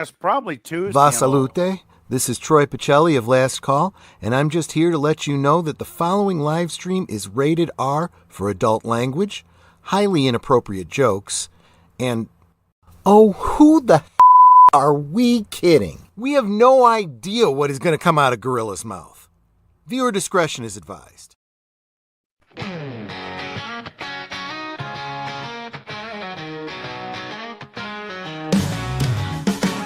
That's probably Tuesday. Va salute. This is Troy Pacelli of Last Call, and I'm just here to let you know that the following live stream is rated R for adult language, highly inappropriate jokes, and oh, who the are we kidding? We have no idea what is going to come out of Gorilla's mouth. Viewer discretion is advised.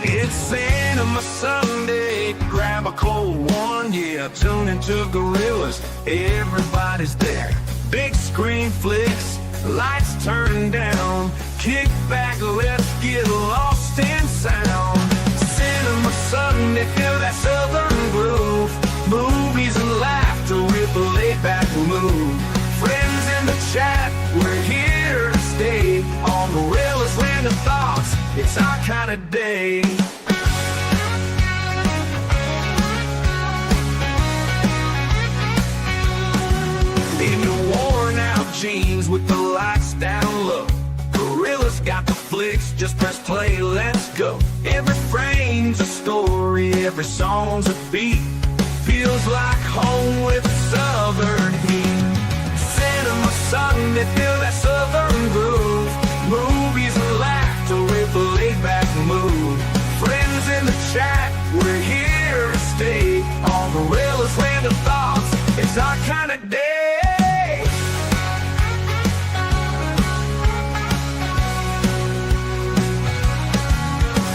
It's Cinema Sunday, grab a cold one, yeah, tune into Gorillas, everybody's there. Big screen flicks, lights turning down, kick back, let's get lost in sound. Cinema Sunday, feel that southern groove, movies and laughter with a laid-back mood. Friends in the chat, we're here to stay, on Gorillas Land of Thoughts, it's our kind of day. In your worn out jeans with the lights down low, Gorilla's got the flicks, just press play, let's go. Every frame's a story, every song's a beat, feels like home with southern heat. Cinema Sunday, feel that southern groove, movies and laughter with a laid-back mood. Friends in the chat, we're here to stay, on Gorilla's Land of Thoughts, it's our kind of day.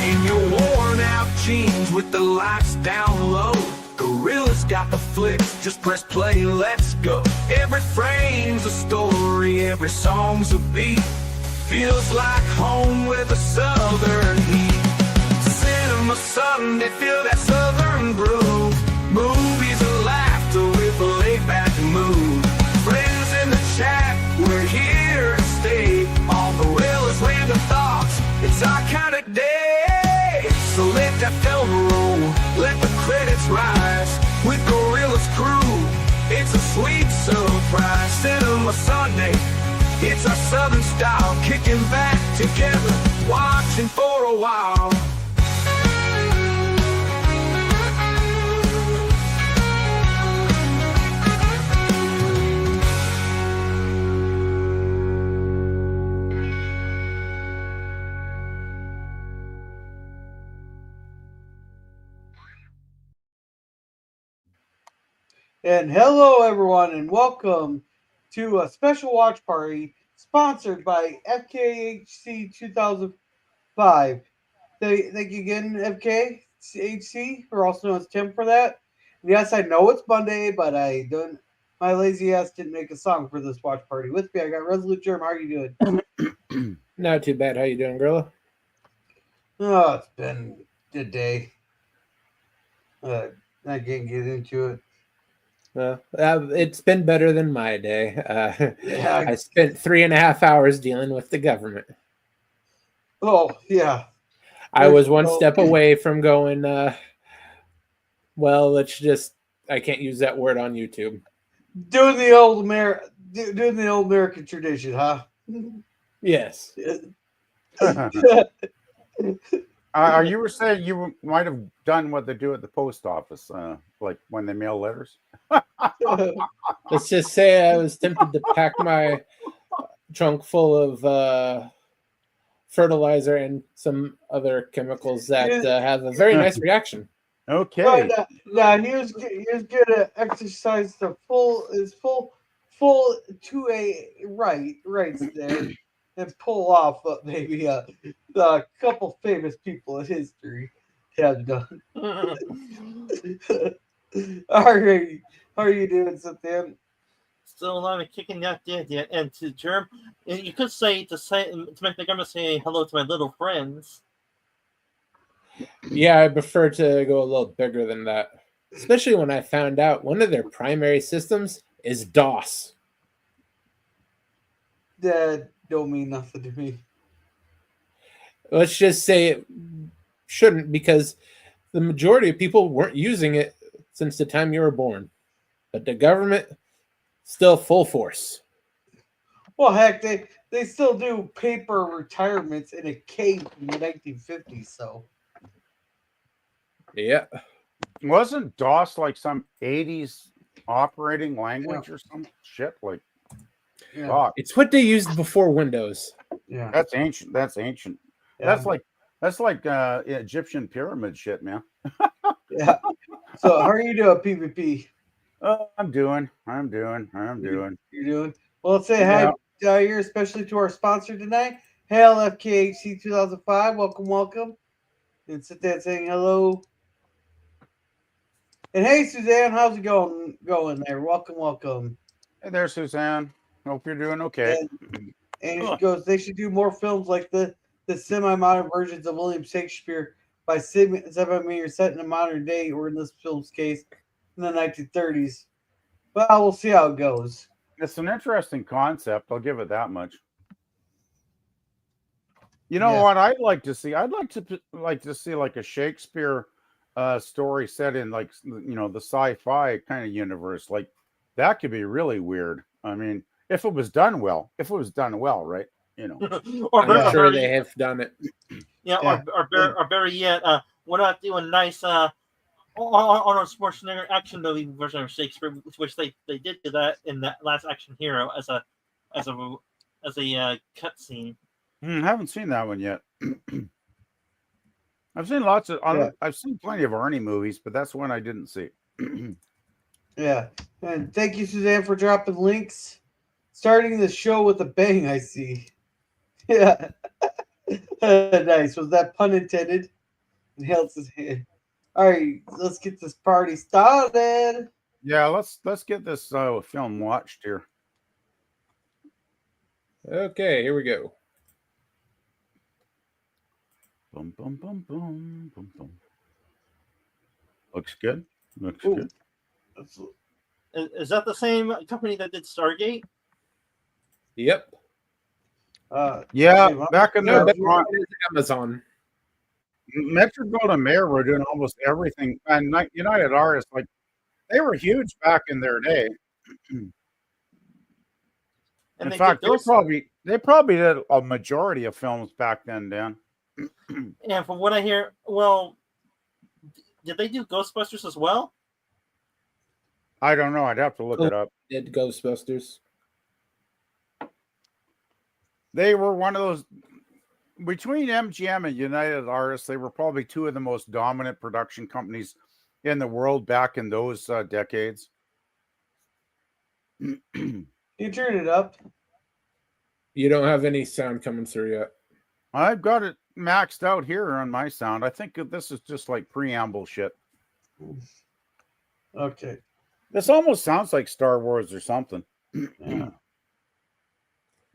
In your worn out jeans with the lights down low, Gorilla's got the flicks, just press play, let's go. Every frame's a story, every song's a beat, feels like home with a southern heat. Cinema Sunday, feel that southern groove, movies and laughter with a laid-back mood. Friends in the chat, we're here to stay, on Gorilla's Land of Thoughts, it's our kind of day. So let that film roll, let the credits rise, with Gorilla's crew, it's a sweet surprise. Cinema Sunday, it's our southern style, kicking back together, watching for a while. And hello, everyone, and welcome to a special watch party sponsored by Fkch2005. Thank you again, Fkch, or also known as Tim, for that. And yes, I know it's Monday, but my lazy ass didn't make a song for this watch party. With me, I got Resolute Germ. How are you doing? Not too bad. How you doing, Gorilla? Oh, it's been a good day. I can't get into it. It's been better than my day. Yeah. I spent 3.5 hours dealing with the government. Oh, yeah. I was one step away from going, well, I can't use that word on YouTube. Doing the old American tradition, huh? Yes. You were saying you might have done what they do at the post office, like when they mail letters. Let's just say I was tempted to pack my trunk full of fertilizer and some other chemicals that have a very nice reaction. Okay. Now he was gonna exercise his full to a rights there and pull off what maybe a couple famous people in history have done. How are you doing, Cynthia? Still alive and kicking that dead yet. And to Germ, you could say to make the government say hello to my little friends. Yeah, I prefer to go a little bigger than that. Especially when I found out one of their primary systems is DOS. That don't mean nothing to me. Let's just say it shouldn't, because the majority of people weren't using it since the time you were born. But the government, still full force. Well, heck, they still do paper retirements in a cave in the 1950s, so. Yeah. Wasn't DOS like some 80s operating language or some shit? Like, Yeah. fuck. It's what they used before Windows. Yeah. That's ancient. That's ancient. Yeah. That's like Egyptian pyramid shit, man. Yeah. So how are you doing, PvP? I'm doing. You're doing well. Let's say Yeah. hi here, especially to our sponsor tonight. Hail Fkch2005. Welcome. And sit there saying hello. And hey, Suzanne, how's it going there? Welcome. Hey there, Suzanne. Hope you're doing okay. And she goes, they should do more films like the semi-modern versions of William Shakespeare by 7mm set in a modern day, or in this film's case, in the 1930s. But we'll see how it goes. It's an interesting concept. I'll give it that much. You know what I'd like to see? I'd like to see like a Shakespeare story set in like the sci-fi kind of universe. Like that could be really weird. I mean, if it was done well, right? I'm sure they have done it. Yeah. Or better yet, why not do a nice Arnold Schwarzenegger action movie version of Shakespeare, which they did do that in that last Action Hero as a cutscene. I haven't seen that one yet. I've seen I've seen plenty of Arnie movies, but that's one I didn't see. Yeah, and thank you, Suzanne, for dropping links. Starting the show with a bang, I see. Yeah, nice. Was that pun intended? And held his hand. All right, let's get this party started. Yeah, let's get this film watched here. Okay, here we go. Boom, boom, boom, boom, boom, boom. Looks good. Looks Ooh. good. Is that the same company that did Stargate? Yep. Yeah, back in No, the Amazon. Metro Goldwyn Mayer were doing almost everything, and United Artists, like they were huge back in their day. And in fact, they probably did a majority of films back then, Dan. And from what I hear, well, did they do Ghostbusters as well? I don't know. I'd have to look it up. Did Ghostbusters? They were one of those between MGM and United Artists. They were probably two of the most dominant production companies in the world back in those decades. You turn it up. You don't have any sound coming through yet. I've got it maxed out here on my sound. I think this is just like preamble shit. Okay. This almost sounds like Star Wars or something. Yeah.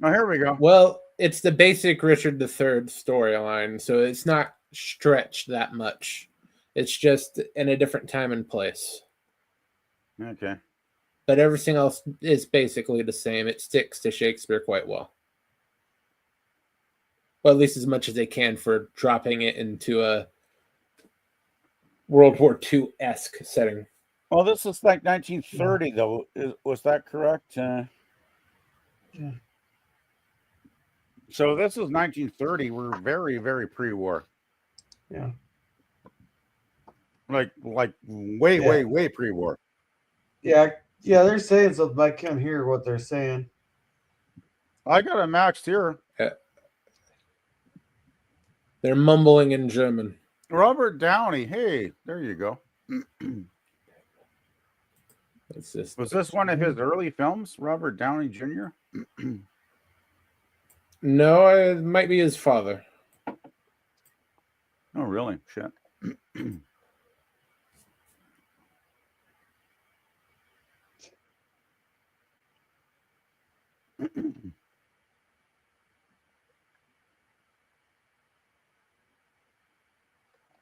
Now here we go. Well, it's the basic Richard III storyline, so it's not stretched that much. It's just in a different time and place. Okay. But everything else is basically the same. It sticks to Shakespeare quite well. Well, at least as much as they can for dropping it into a World War II-esque setting. Well, this is like 1930, though. Was that correct? Yeah. So this is 1930. We're very, very pre-war. Yeah. Like way pre-war. Yeah, they're saying something. I can't hear what they're saying. I got it maxed here. They're mumbling in German. Robert Downey. Hey, there you go. Was this one of his early films, Robert Downey Jr.? No, it might be his father. Oh, really? Shit.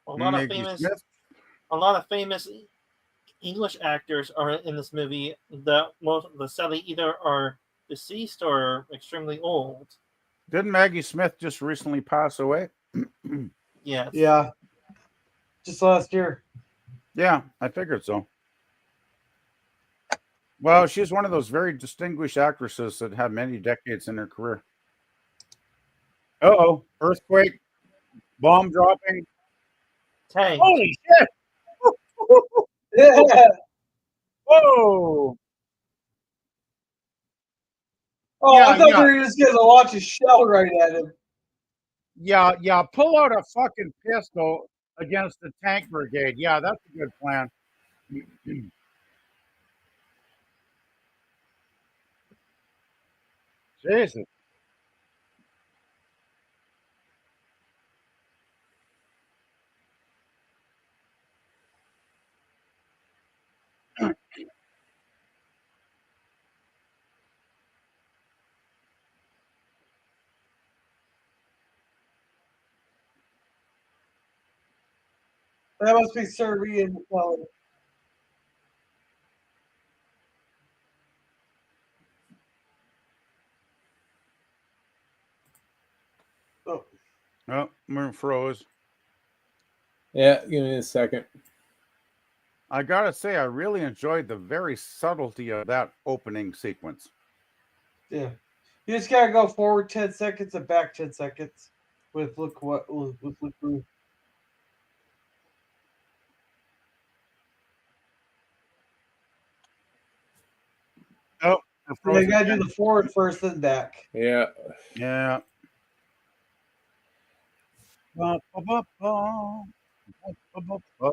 A lot of famous English actors are in this movie that sadly either are deceased or extremely old. Didn't Maggie Smith just recently pass away? Yes. Yeah. Just last year. Yeah, I figured so. Well, she's one of those very distinguished actresses that had many decades in her career. Uh-oh, earthquake, bomb dropping. Tank. Holy shit! Whoa! Oh, Yeah, I thought yeah. you were just gonna launch a shell right at him. Yeah. Pull out a fucking pistol against the tank brigade. Yeah, that's a good plan. Jesus. That must be Sir Ian McKellen. Oh. Oh, we're froze. Yeah, give me a second. I gotta say, I really enjoyed the very subtlety of that opening sequence. Yeah. You just gotta go forward 10 seconds and back 10 seconds with look through. Oh, we're Yeah, you frozen gotta do again. the forward first, then back. Yeah. Yeah. Ba, ba, ba, ba. Ba, ba, ba.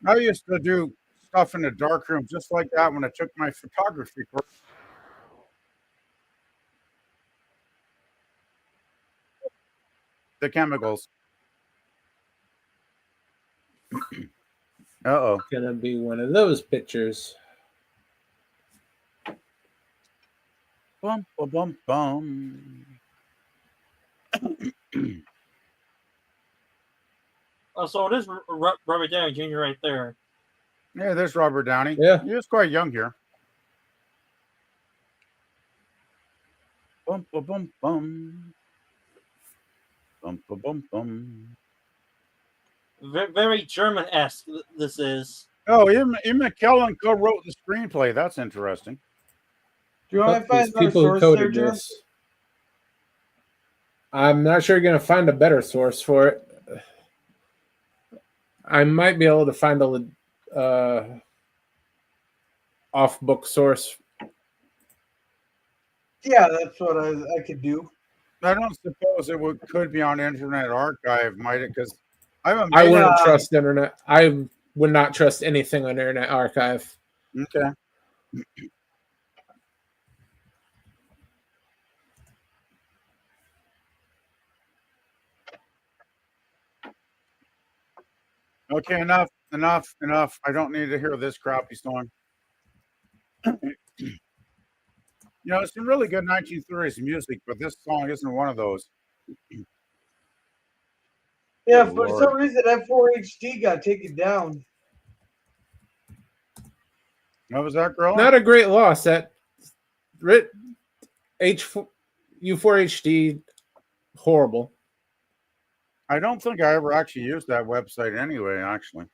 I used to do stuff in the dark room just like that when I took my photography course. The chemicals. Uh-oh. Gonna be one of those pictures. Bum, ba, bum, bum. Oh, so it is Robert Downey Jr. right there. Yeah, there's Robert Downey. Yeah. He was quite young here. Bum, ba, bum, bum. Bum, ba, bum, bum. Very German-esque, this is. Oh, Ian McKellen co-wrote the screenplay. That's interesting. Do you want to find These another people who source there, coded John? this. I'm not sure you're gonna find a better source for it. I might be able to find a off-book source. Yeah, that's what I could do. I don't suppose it could be on Internet Archive, might it? Because I wouldn't trust internet. I would not trust anything on Internet Archive. Okay. Okay, enough. I don't need to hear this crappy song. You know, it's some really good 1930s music, but this song isn't one of those. Yeah, Oh, for Lord. some reason F4HD got taken down. What was that, girl? Not a great loss. That U4HD horrible. I don't think I ever actually used that website anyway, actually.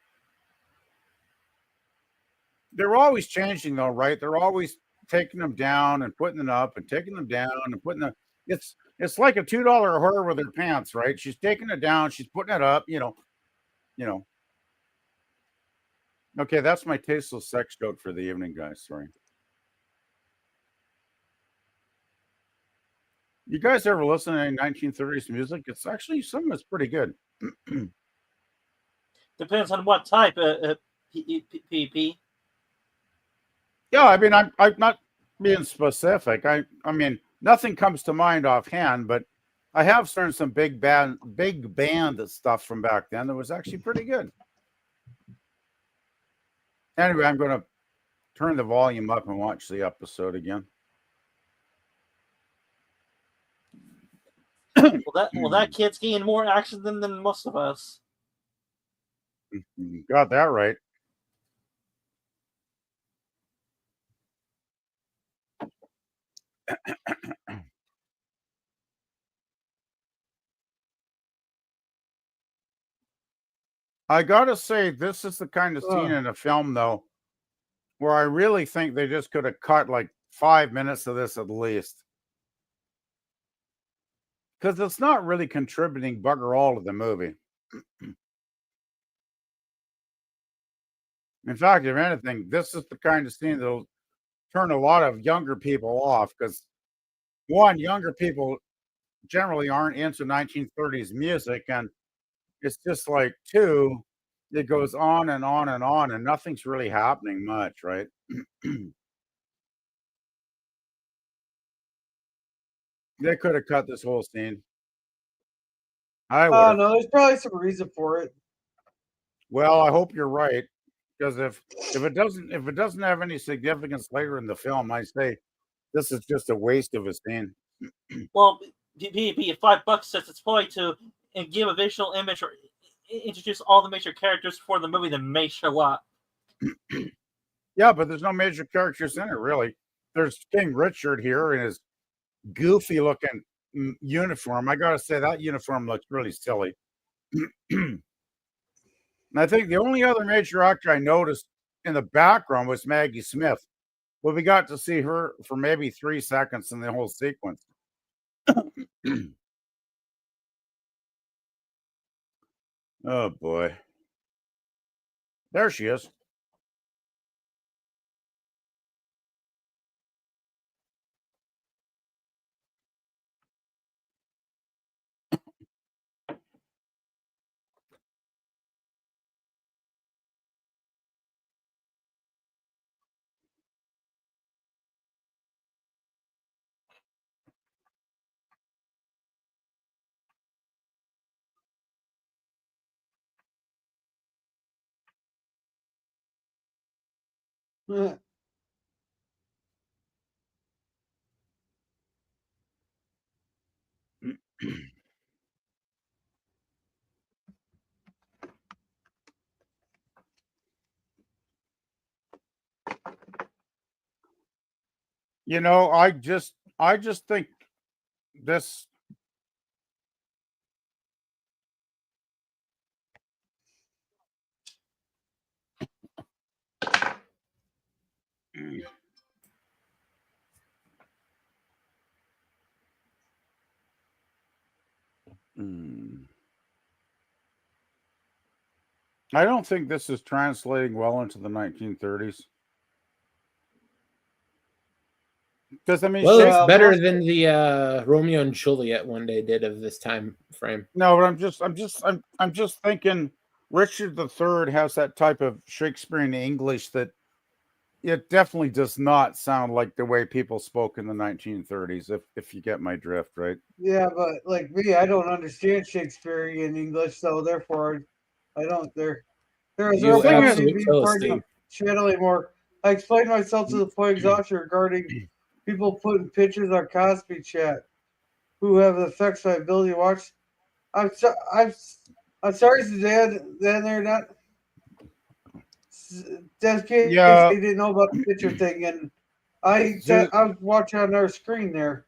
They're always changing though, right? They're always taking them down and putting them up and taking them down and putting them. It's like a $2 whore with her pants, right? She's taking it down, she's putting it up, you know. Okay, that's my tasteless sex joke for the evening, guys. Sorry. You guys ever listen to any 1930s music? It's actually some of it's pretty good. Depends on what type. PP. Yeah, I mean, I'm not being specific. I mean, nothing comes to mind offhand, but I have heard some big band stuff from back then that was actually pretty good. Anyway, I'm going to turn the volume up and watch the episode again. Well, that kid's getting more action than most of us. Got that right. I gotta say, this is the kind of scene in a film, though, where I really think they just could have cut like 5 minutes of this at least. Because it's not really contributing bugger all to the movie. In fact, if anything, this is the kind of scene that'll turn a lot of younger people off. Because one, younger people generally aren't into 1930s music, and it's just like two, it goes on and on and on, and nothing's really happening much, right? They could have cut this whole scene. I would Oh have. no, there's probably some reason for it. Well, I hope you're right, because if it doesn't have any significance later in the film, I say this is just a waste of a scene. Well, be $5 says its point to give a visual image or introduce all the major characters for the movie that may show up. Yeah, but there's no major characters in it, really. There's King Richard here in his goofy looking uniform. I gotta say that uniform looks really silly. And I think the only other major actor I noticed in the background was Maggie Smith. Well, we got to see her for maybe 3 seconds in the whole sequence. Oh boy. There she is. You know, I just think this I don't think this is translating well into the 1930s. Because I mean, Well, it's Shakespeare, better than the Romeo and Juliet one they did of this time frame. no, but I'm just thinking Richard III has that type of Shakespearean English that it definitely does not sound like the way people spoke in the 1930s, if you get my drift, right? Yeah, but like me, I don't understand Shakespearean English, so therefore I don't. There's You no point in absolute me Philistine. channel anymore. I explained myself to the point of exhaustion regarding people putting pictures on Cosby chat who have the effects my ability to watch. I'm sorry, Suzanne. Then they're not. That case, Yeah. they didn't know about the picture thing, and I was watching on our screen there.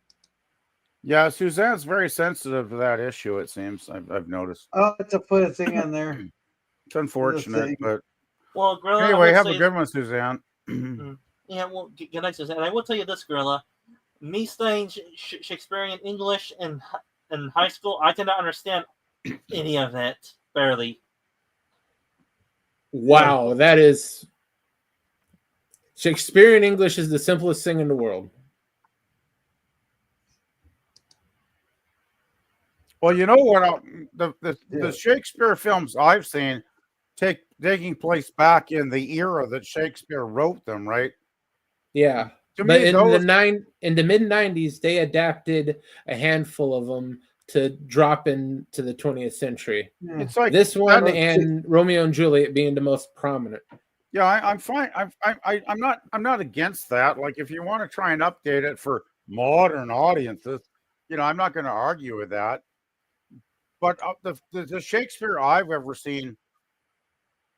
Yeah, Suzanne's very sensitive to that issue, it seems. I've noticed. I'll have to put a thing on there. It's unfortunate, but Well, Gorilla, anyway, have a good one, Suzanne. Yeah, well, good night, Suzanne. I will tell you this, Gorilla. Me studying Shakespearean English in high school, I did not understand any of it, barely. Wow, that is Shakespearean English is the simplest thing in the world. Well, you know what? The Shakespeare films I've seen taking place back in the era that Shakespeare wrote them, right? Yeah. But in the mid 90s, they adapted a handful of them to drop into the 20th century. Yeah. It's like This one and Romeo and Juliet being the most prominent. Yeah, I'm fine. I'm not against that. Like, if you want to try and update it for modern audiences, you know, I'm not going to argue with that. But the Shakespeare I've ever seen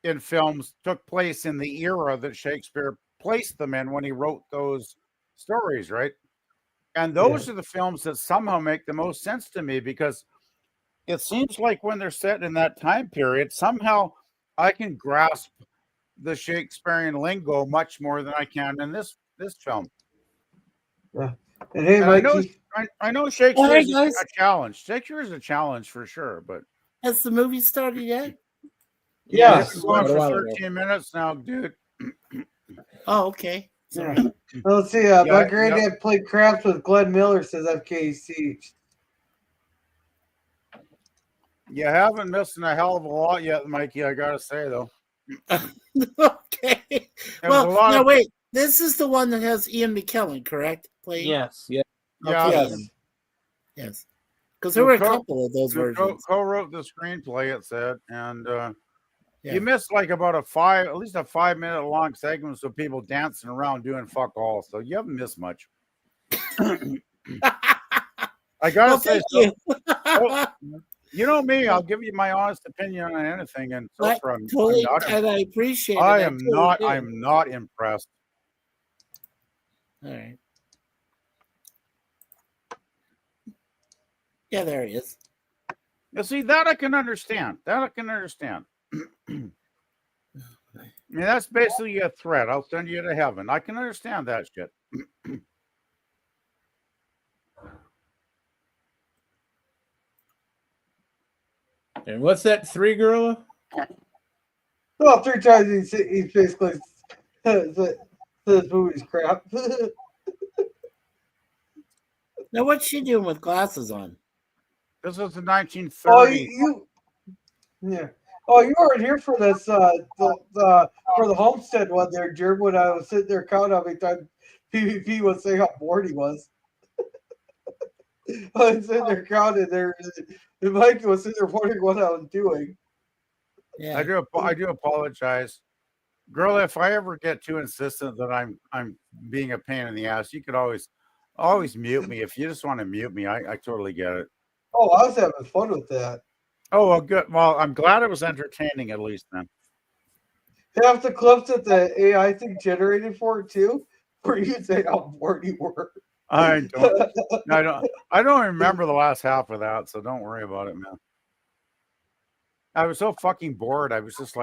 in films took place in the era that Shakespeare placed them in when he wrote those stories, right? And those are the films that somehow make the most sense to me, because it seems like when they're set in that time period, somehow I can grasp the Shakespearean lingo much more than I can in this film. And hey, And Mikey. I know Shakespeare Hey, is guys. a challenge. Shakespeare is a challenge for sure, but Has the movie started yet? Yeah. it's been going a for while ago. 13 minutes now, dude. Oh, okay. Sorry. Let's see. My granddad played craps with Glenn Miller, says Fkch. You haven't missing a hell of a lot yet, Mikey. I gotta say though. Okay. There was a lot Now of- wait. This is the one that has Ian McKellen, correct? Playing? Yes. Yeah, Yes. Because there were a couple of those versions. Co-wrote the screenplay, it said, and Yeah. you missed like about at least a 5-minute long segment of people dancing around doing fuck all. So you haven't missed much. I gotta say, thank you know me, I'll give you my honest opinion on anything, and so far I'm totally, not. and I appreciate it. I I am totally not. do. I'm not impressed. All right. Yeah, there he is. You see, that I can understand. I mean, that's basically a threat. I'll send you to heaven. I can understand that shit. And what's that 3 gorilla? Well, 3 times he basically says this movie's crap. Now, what's she doing with glasses on? This was the 1930s. Oh, yeah. Oh, you weren't here for this. For the Homestead one there, Jerm. When I was sitting there counting how many times PvP was saying how bored he was. I was sitting there counting there, and Mike was sitting there wondering what I was doing. Yeah. I do apologize, girl. If I ever get too insistent that I'm being a pain in the ass, you could always mute me. If you just want to mute me, I totally get it. Oh, I was having fun with that. Oh, well, good. Well, I'm glad it was entertaining at least then. Half the clips that the AI thing generated for it too, where you say how bored you were. I don't remember the last half of that, so don't worry about it, man. I was so fucking bored. I was just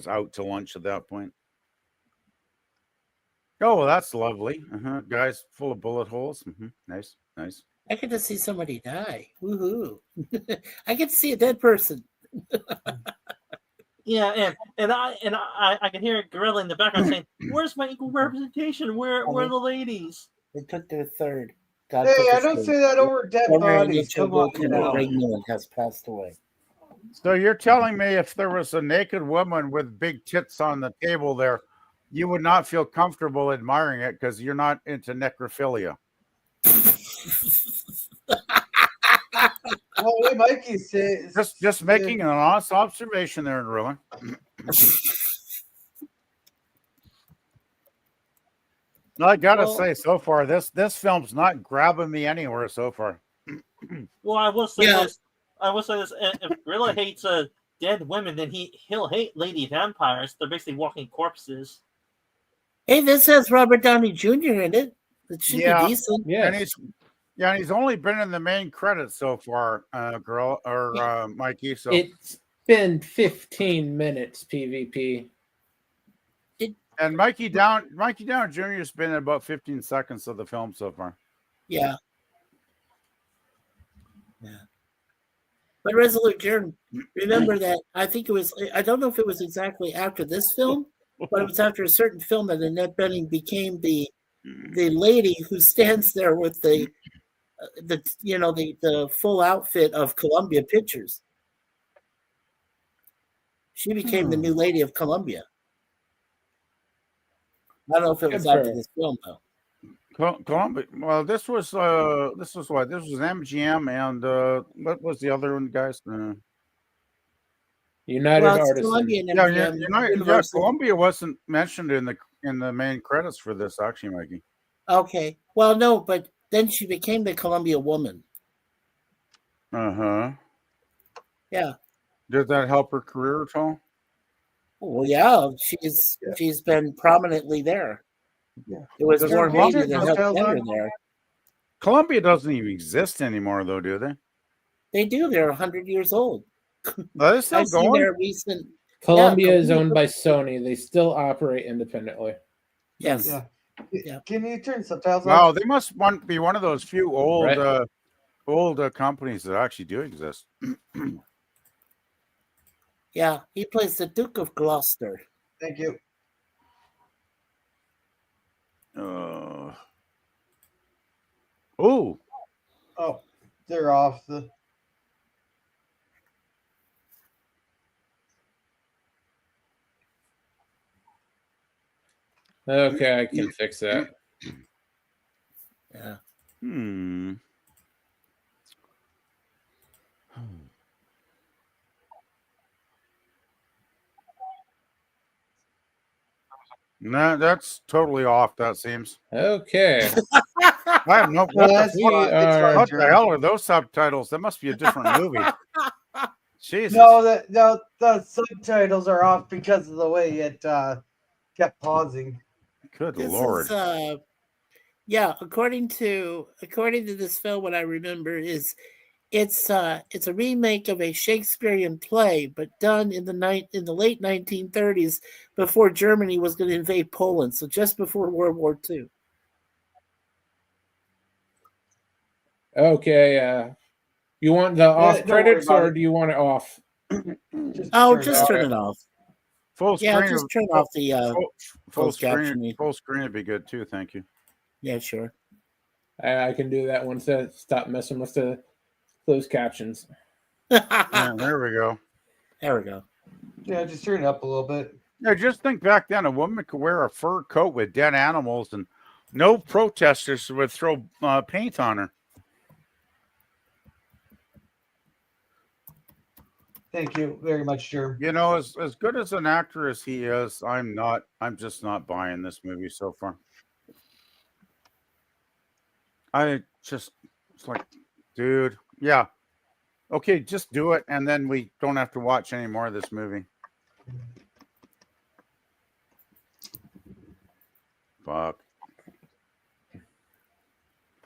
out to lunch at that point. Oh, well, that's lovely. Guys full of bullet holes. Nice. I get to see somebody die. Woohoo! I get to see a dead person. Yeah, and I can hear Gorilla in the background saying, "Where's my equal representation? Where are the ladies?" They took their third. Hey, I don't say that over dead bodies. Come on, Regnant has passed away. So you're telling me if there was a naked woman with big tits on the table there, you would not feel comfortable admiring it because you're not into necrophilia? Well, what Mikey says. Just making an honest observation there, Ruin. I gotta say, so far this film's not grabbing me anywhere so far. Well, I will say this. If Gorilla hates dead women, then he'll hate lady vampires. They're basically walking corpses. Hey, this has Robert Downey Jr. in it. It should be decent. Yeah, and he's only been in the main credits so far, Mikey. So it's been 15 minutes PvP. And Mikey Down Jr. has been in about 15 seconds of the film so far. Yeah. But Resolute Germ, remember that I don't know if it was exactly after this film, but it was after a certain film that Annette Bening became the lady who stands there with the full outfit of Columbia Pictures. She became the new lady of Columbia. I don't know if it was after this film though. Columbia. Well, this was MGM and what was the other one, guys? United Artists. Columbia and MGM, Columbia wasn't mentioned in the main credits for this, actually, Mikey. Okay. Well, no, but then she became the Columbia woman. Yeah. Did that help her career at all? Well, yeah, she's been prominently there. Yeah. It was more media that helped get her there. Columbia doesn't even exist anymore, though, do they? They do. They're 100 years old. Are they still I've seen going? their recent. Columbia is Columbia- owned by Sony. They still operate independently. Yes. Yeah. Yeah. Can you turn subtitles Wow, on? they must be one of those few old Right. companies that actually do exist. Yeah. He plays the Duke of Gloucester. Thank you. Oh, Oh, they're off the. Okay, I can fix that. Yeah. nah, that's totally off. That seems. Okay. I have no. No, What that's the, we fine. It's are- fine, what the Jerry. hell are those subtitles? That must be a different movie. Jesus. No, the subtitles are off because of the way it kept pausing. Good This Lord. is yeah, according to this film, what I remember is it's a remake of a Shakespearean play, but done in the late 1930s, before Germany was going to invade Poland, so just before World War II. Okay. You want the off don't worry credits about or it. do you want it off? Just turn turn it off. Full Yeah, screen. just turn off the full closed screen. captioning. Full screen would be good too. Thank you. Yeah, sure. I can do that once I stop messing with the closed captions. Yeah, there we go. There we go. Yeah, just turn it up a little bit. Yeah, just think back then. A woman could wear a fur coat with dead animals, and no protesters would throw paint on her. Thank you very much, Jerm. You know, as good as an actor as he is, I'm just not buying this movie so far. It's like, dude, yeah. Okay, just do it, and then we don't have to watch any more of this movie. Fuck.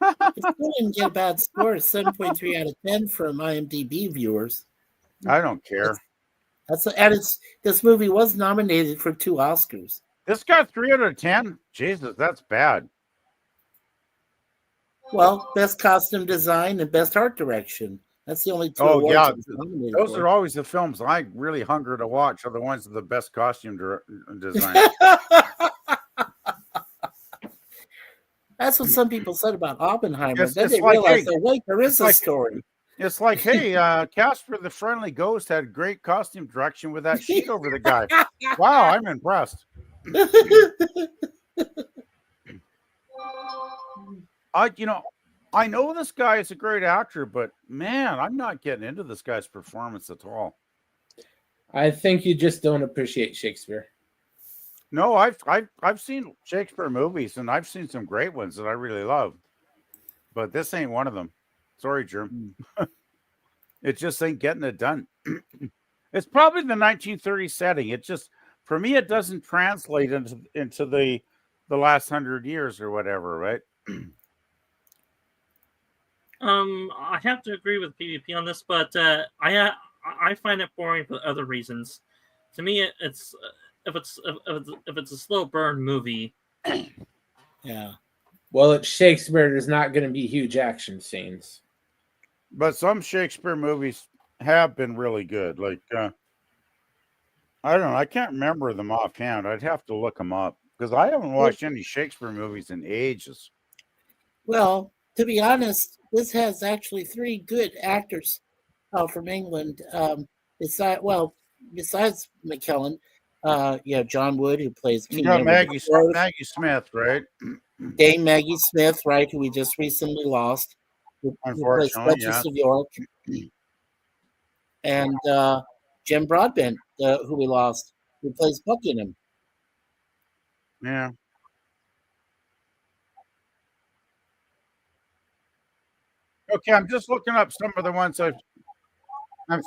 It still didn't get a bad score. 7.3 out of 10 from IMDb viewers. I don't care. This movie was nominated for 2 Oscars. This got 3 out of 10. Jesus, that's bad. Well, best costume design and best art direction. That's the only 2 Oh awards yeah, it was nominated those for. are always the films I really hunger to watch. Are the ones with the best costume design. That's what some people said about Oppenheimer. It's- Then it's they like, realized, hey, oh, wait, there is it's a like- story. It's like, hey, Casper the Friendly Ghost had great costume direction with that sheet over the guy. Wow, I'm impressed. I know this guy is a great actor, but man, I'm not getting into this guy's performance at all. I think you just don't appreciate Shakespeare. No, I've seen Shakespeare movies, and I've seen some great ones that I really love, but this ain't one of them. Sorry, Germ. It just ain't getting it done. It's probably the 1930s setting. It just, for me, it doesn't translate into the last 100 years or whatever, right? I have to agree with PvP on this, but I find it boring for other reasons. To me, it's if it's a slow burn movie. Yeah. Well, it's Shakespeare. There's not going to be huge action scenes. But some Shakespeare movies have been really good. Like, I don't know. I can't remember them offhand. I'd have to look them up because I haven't watched any Shakespeare movies in ages. Well, to be honest, this has actually 3 good actors from England. Besides McKellen, John Wood, who plays You King got Edward IV, Maggie Smith, right? Dame Maggie Smith, right, who we just recently lost, who plays Unfortunately, Duchess yeah. of York, and Jim Broadbent, who we lost, who plays Buckingham. Yeah. Okay, I'm just looking up some of the ones I'm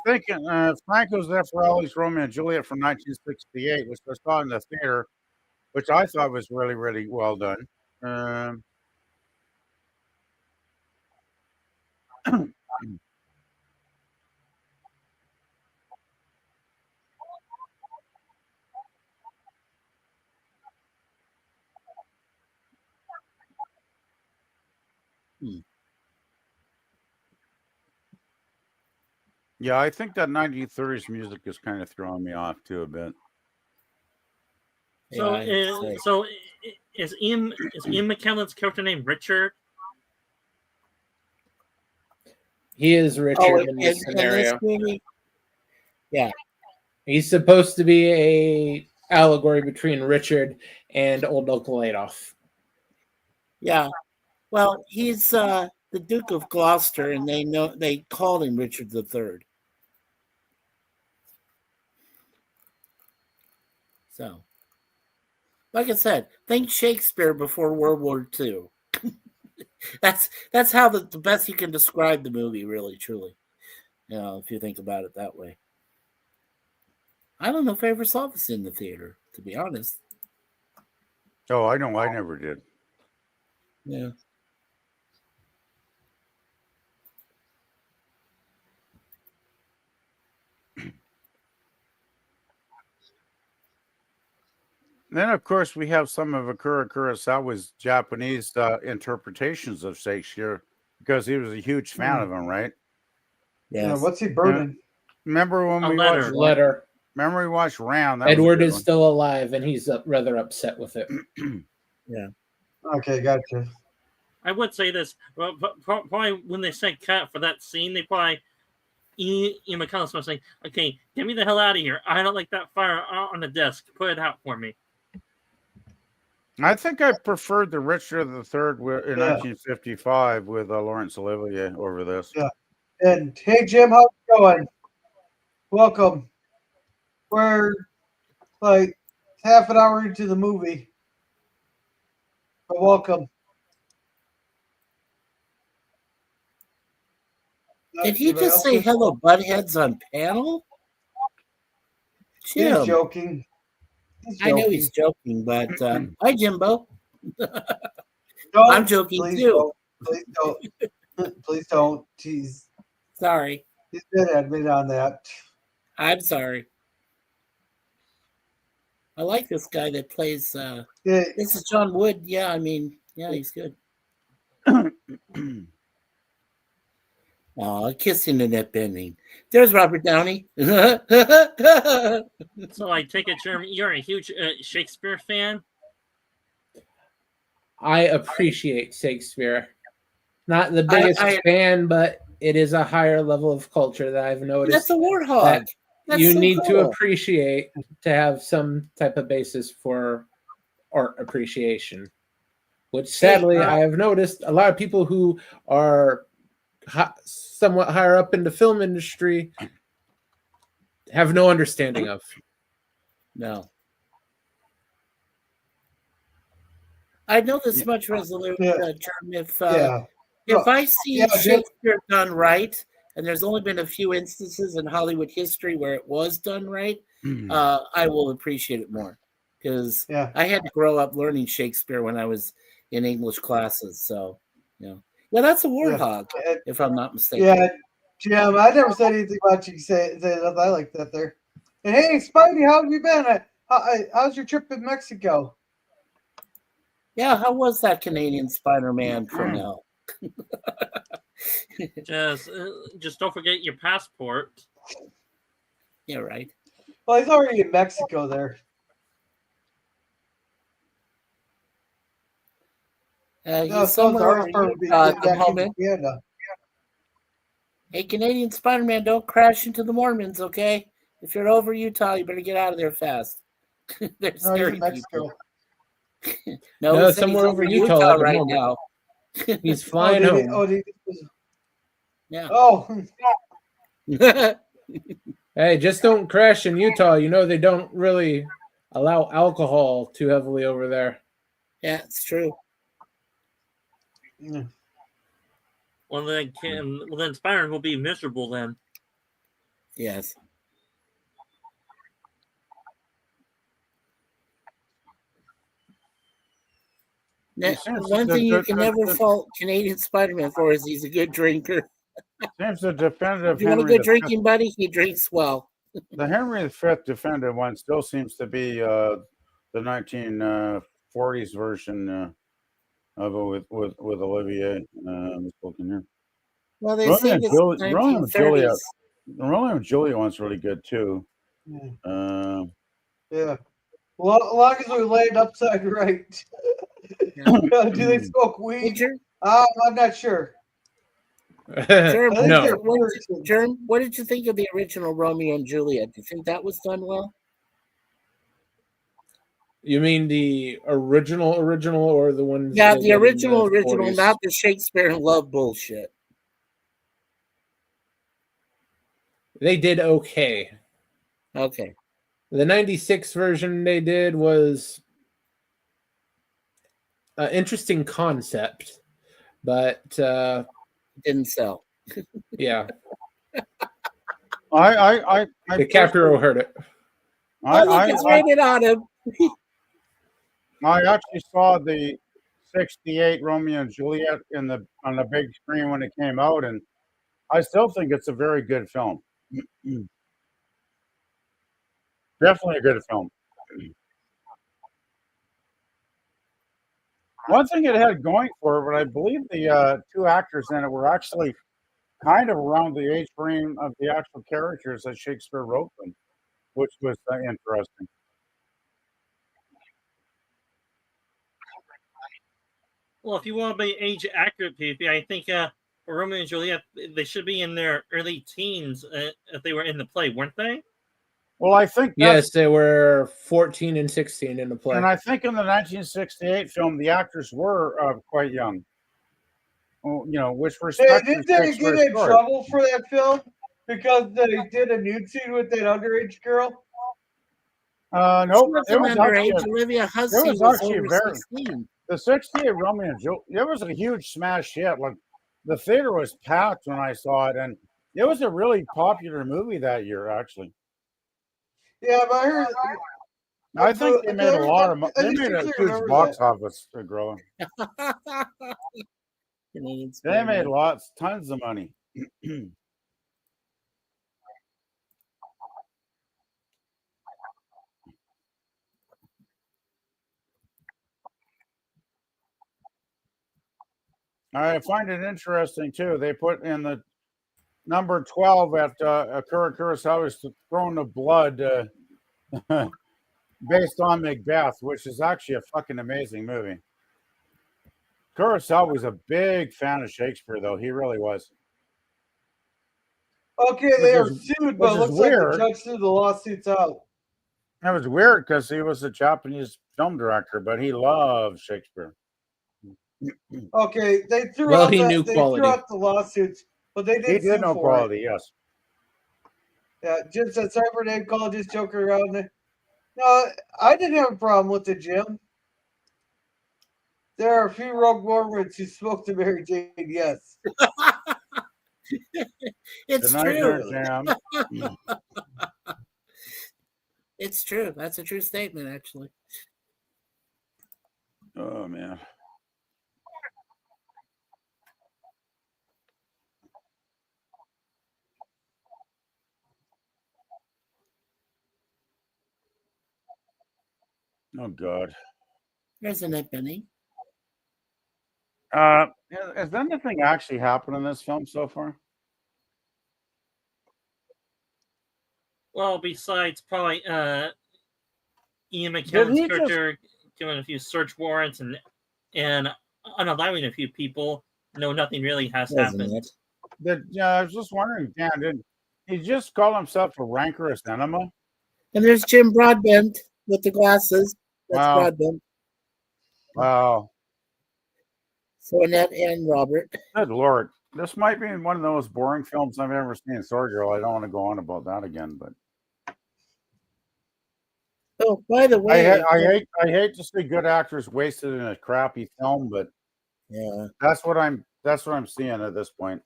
thinking. Franco Zeffirelli's Romeo and Juliet from 1968, which I saw in the theater, which I thought was really, really well done. Yeah, I think that 1930s music is kind of throwing me off too a bit. So, Yeah, is Ian McKellen's character named Richard? He is Richard in this scenario. Yeah. He's supposed to be a allegory between Richard and Old Uncle Adolf. Yeah. Well, he's the Duke of Gloucester, and they called him Richard III. So, like I said, think Shakespeare before World War II. that's how the best you can describe the movie, really, truly. If you think about it that way. I don't know if I ever saw this in the theater, to be honest. Oh, I know. I never did. Yeah. Then, of course, we have some of Akira Kurosawa's Japanese interpretations of Shakespeare because he was a huge fan of him, right? Yeah. What's he burning? Remember when we watched Letter? Remember we watched Round? Edward is still alive, and he's rather upset with it. Yeah. Okay, gotcha. I would say this, but probably when they said cut for that scene, they probably Ian McKellen was saying, "Okay, get me the hell out of here. I don't like that fire on the desk. Put it out for me." I think I preferred the Richard III in 1955 with Laurence Olivier over this. Yeah. And hey, Jim, how's it going? Welcome. We're like half an hour into the movie. But welcome. Did he just say hello, buttheads on panel? Jim. He's joking. I know he's joking, but hi, Jimbo. I'm joking too. Please don't. Please don't. Jeez. Sorry. He's been admitted on that. I'm sorry. I like this guy that plays. This is John Wood. Yeah, I mean, yeah, he's good. Oh, kissing the net bending. There's Robert Downey. So I take it, Jeremy, you're a huge Shakespeare fan? I appreciate Shakespeare. Not the biggest fan, but it is a higher level of culture that I've noticed. That's a warthog. You need to appreciate to have some type of basis for art appreciation. Which sadly, I have noticed a lot of people who are somewhat higher up in the film industry have no understanding of. No. I know this much resolute, Jerm. If I see Shakespeare done right, and there's only been a few instances in Hollywood history where it was done right, I will appreciate it more. Because I had to grow up learning Shakespeare when I was in English classes. So, yeah, that's a warthog, if I'm not mistaken. Yeah, Jim, I never said anything about you say that I like that there. And hey, Spidey, how have you been? How's your trip in Mexico? Yeah, how was that Canadian Spider-Man from hell? Just don't forget your passport. Yeah, right. Well, he's already in Mexico there. He's somewhere at the moment. Hey, Canadian Spider-Man, don't crash into the Mormons, okay? If you're over Utah, you better get out of there fast. They're scary people. No, somewhere over Utah right now. He's flying home. Yeah. Oh. Hey, just don't crash in Utah. You know they don't really allow alcohol too heavily over there. Yeah, it's true. Yeah. Well, then Spider-Man will be miserable then. Yes. One thing you can never fault Canadian Spider-Man for is he's a good drinker. Seems the definitive. You want a good drinking buddy? He drinks well. The Henry V definitive one still seems to be the 1940s version of it with Olivier. I'm just looking here. Well, they say it's 1930s. The Romeo and Juliet one's really good too. Yeah. Yeah. Well, as long as we land upside right. Do they smoke weed? I'm not sure. Germ, No. what did you think of the original Romeo and Juliet? Do you think that was done well? You mean the original, or the ones? Yeah, they the did in original, 40s? not the Shakespearean love bullshit. They did okay. Okay. The 96 version they did was an interesting concept, but didn't sell. Yeah. I DiCaprio heard it. It's rated on him. I actually saw the 68 Romeo and Juliet on the big screen when it came out, and I still think it's a very good film. Definitely a good film. One thing it had going for it, but I believe the two actors in it were actually kind of around the age frame of the actual characters that Shakespeare wrote them, which was interesting. Well, if you want to be age accurate, PP, I think for Romeo and Juliet, they should be in their early teens if they were in the play, weren't they? Well, I think yes, they were 14 and 16 in the play. And I think in the 1968 film, the actors were quite young. Which didn't they get in trouble for that film because they did a nude scene with that underage girl? No, it was underage. Olivia Hussey was over 16. The 68 Romeo and Juliet, it was a huge smash hit. Like the theater was packed when I saw it, and it was a really popular movie that year, actually. Yeah, but I heard. I think they made a lot of money. They made a huge box office growing. They made tons of money. I find it interesting too. They put in the number 12 at Akira Kurosawa's Throne of Blood, based on Macbeth, which is actually a fucking amazing movie. Kurosawa was a big fan of Shakespeare, though. He really was. Okay, they are sued, but it looks like the judge threw the lawsuits out. That was weird because he was a Japanese film director, but he loved Shakespeare. Okay, they threw out the lawsuits, but they did. He did know quality, yes. Yeah, just a cyber name call, just joking around there. No, I didn't have a problem with it, Jim. There are a few rogue Mormons who smoke the Mary Jane, yes. It's true. It's true. That's a true statement, actually. Oh, man. Oh, God. Isn't it, Benny? Has anything actually happened in this film so far? Well, besides probably Ian McKellen's character giving a few search warrants and unaliving a few people, no, nothing really has happened. I was just wondering, Dan, did he just call himself a rancorous enema? And there's Jim Broadbent with the glasses. That's Broadbent. Wow. So Annette and Robert. Good Lord. This might be one of the most boring films I've ever seen. Sorry, girl. I don't want to go on about that again, but. Oh, by the way, I hate to see good actors wasted in a crappy film, but yeah, that's what I'm seeing at this point.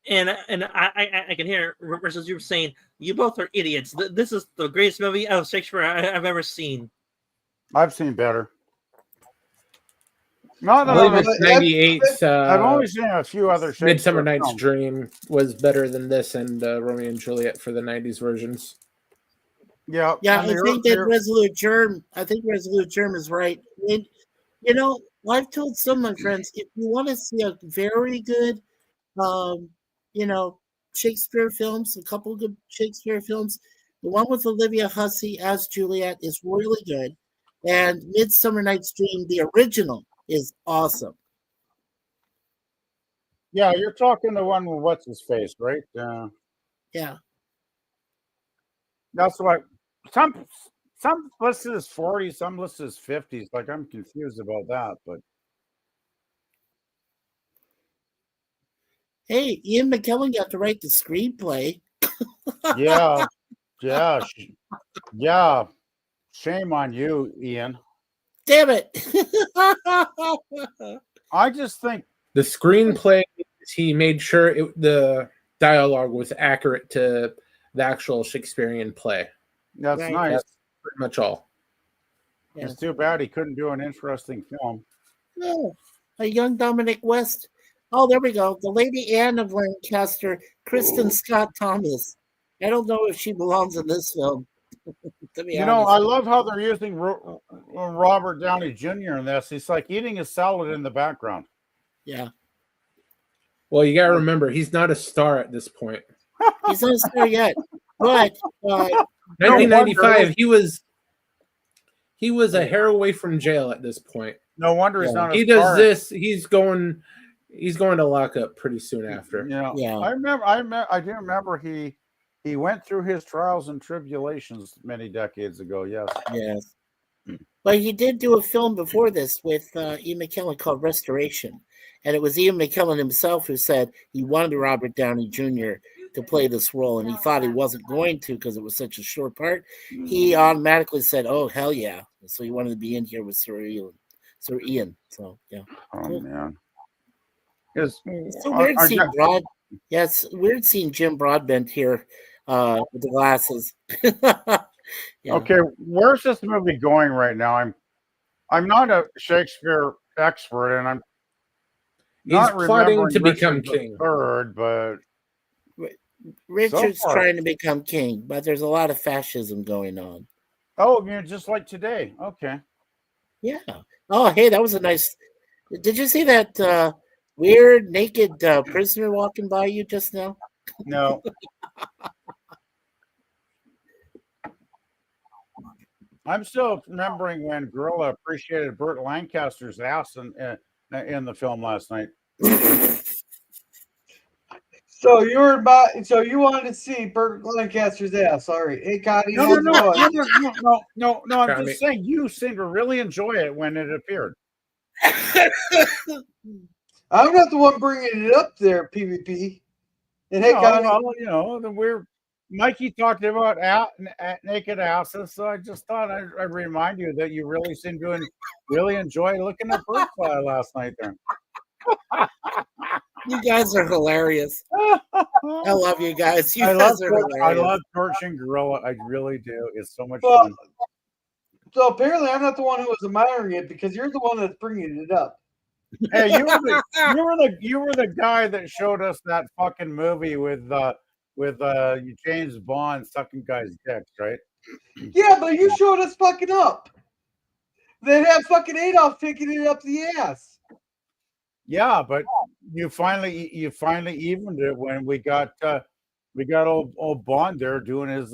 And I can hear versus you were saying you both are idiots. This is the greatest movie of Shakespeare I've ever seen. I've seen better. I believe it's 98's. I've only seen a few other Shakespeare Midsummer Night's films. Dream was better than this and Romeo and Juliet for the 90s versions. Yeah, I think that Resolute Germ. I think Resolute Germ is right. And, I've told some of my friends if you want to see a very good, Shakespeare films, a couple good Shakespeare films. The one with Olivia Hussey as Juliet is really good. And Midsummer Night's Dream, the original, is awesome. Yeah, you're talking the one with what's his face, right? Yeah. That's what some listed as 40s, some listed as 50s. Like I'm confused about that, but Hey, Ian McKellen got to write the screenplay. yeah, yeah, yeah. Shame on you, Ian. Damn it. I just think The screenplay, he made sure the dialogue was accurate to the actual Shakespearean play. that's Right. nice. That's pretty much all. Yeah. It's too bad he couldn't do an interesting film. Oh, a young Dominic West. Oh, there we go. The Lady Anne of Lancaster, Kristen Scott Thomas. I don't know if she belongs in this film. To be You know, honest. I love how they're using Robert Downey Jr. in this. He's like eating a salad in the background. Yeah. Well, you got to remember, he's not a star at this point. He's not a star yet. But 1995, he was a hair away from jail at this point. No wonder he's Yeah. not a He star. does this, he's going to lock up pretty soon after. You know, Yeah. I do remember he went through his trials and tribulations many decades ago. Yes. yes. But he did do a film before this with Ian McKellen called Restoration. And it was Ian McKellen himself who said he wanted Robert Downey Jr. to play this role, and he thought he wasn't going to because it was such a short part. He automatically said, "Oh, hell yeah!" So he wanted to be in here with Sir Ian. So yeah, Oh cool. man. It's so weird seeing Broad. Yeah, it's weird seeing Jim Broadbent here with the glasses. Yeah. Okay, where's this movie going right now? I'm not a Shakespeare expert, and I'm He's not plotting remembering to become Richard king. III, but Richard's so far- trying to become king, but there's a lot of fascism going on. oh, you're just like today. Okay. Yeah. Oh, hey, that was a nice. Did you see that weird naked prisoner walking by you just now? No. I'm still remembering when Gorilla appreciated Burt Lancaster's ass in the film last night. So you wanted to see Burt Lancaster's ass. Sorry. Hey, Connie. No. how's it going? I'm Got me. just saying you seemed to really enjoy it when it appeared. I'm not the one bringing it up there, PvP. And hey, No, Connie. well, you know, Mikey talked about naked asses, so I just thought I'd remind you that you really seemed to really enjoy looking at Birdfly last night there. You guys are hilarious. I love you guys. You guys are hilarious. I love torching Gorilla. I really do. It's so much Well, fun. So apparently I'm not the one who was admiring it because you're the one that's bringing it up. Hey, you were the guy that showed us that fucking movie with James Bond sucking guys' dicks, right? Yeah, but you showed us fucking up. They have fucking Adolf picking it up the ass. Yeah, but you finally evened it when we got old Bond there doing his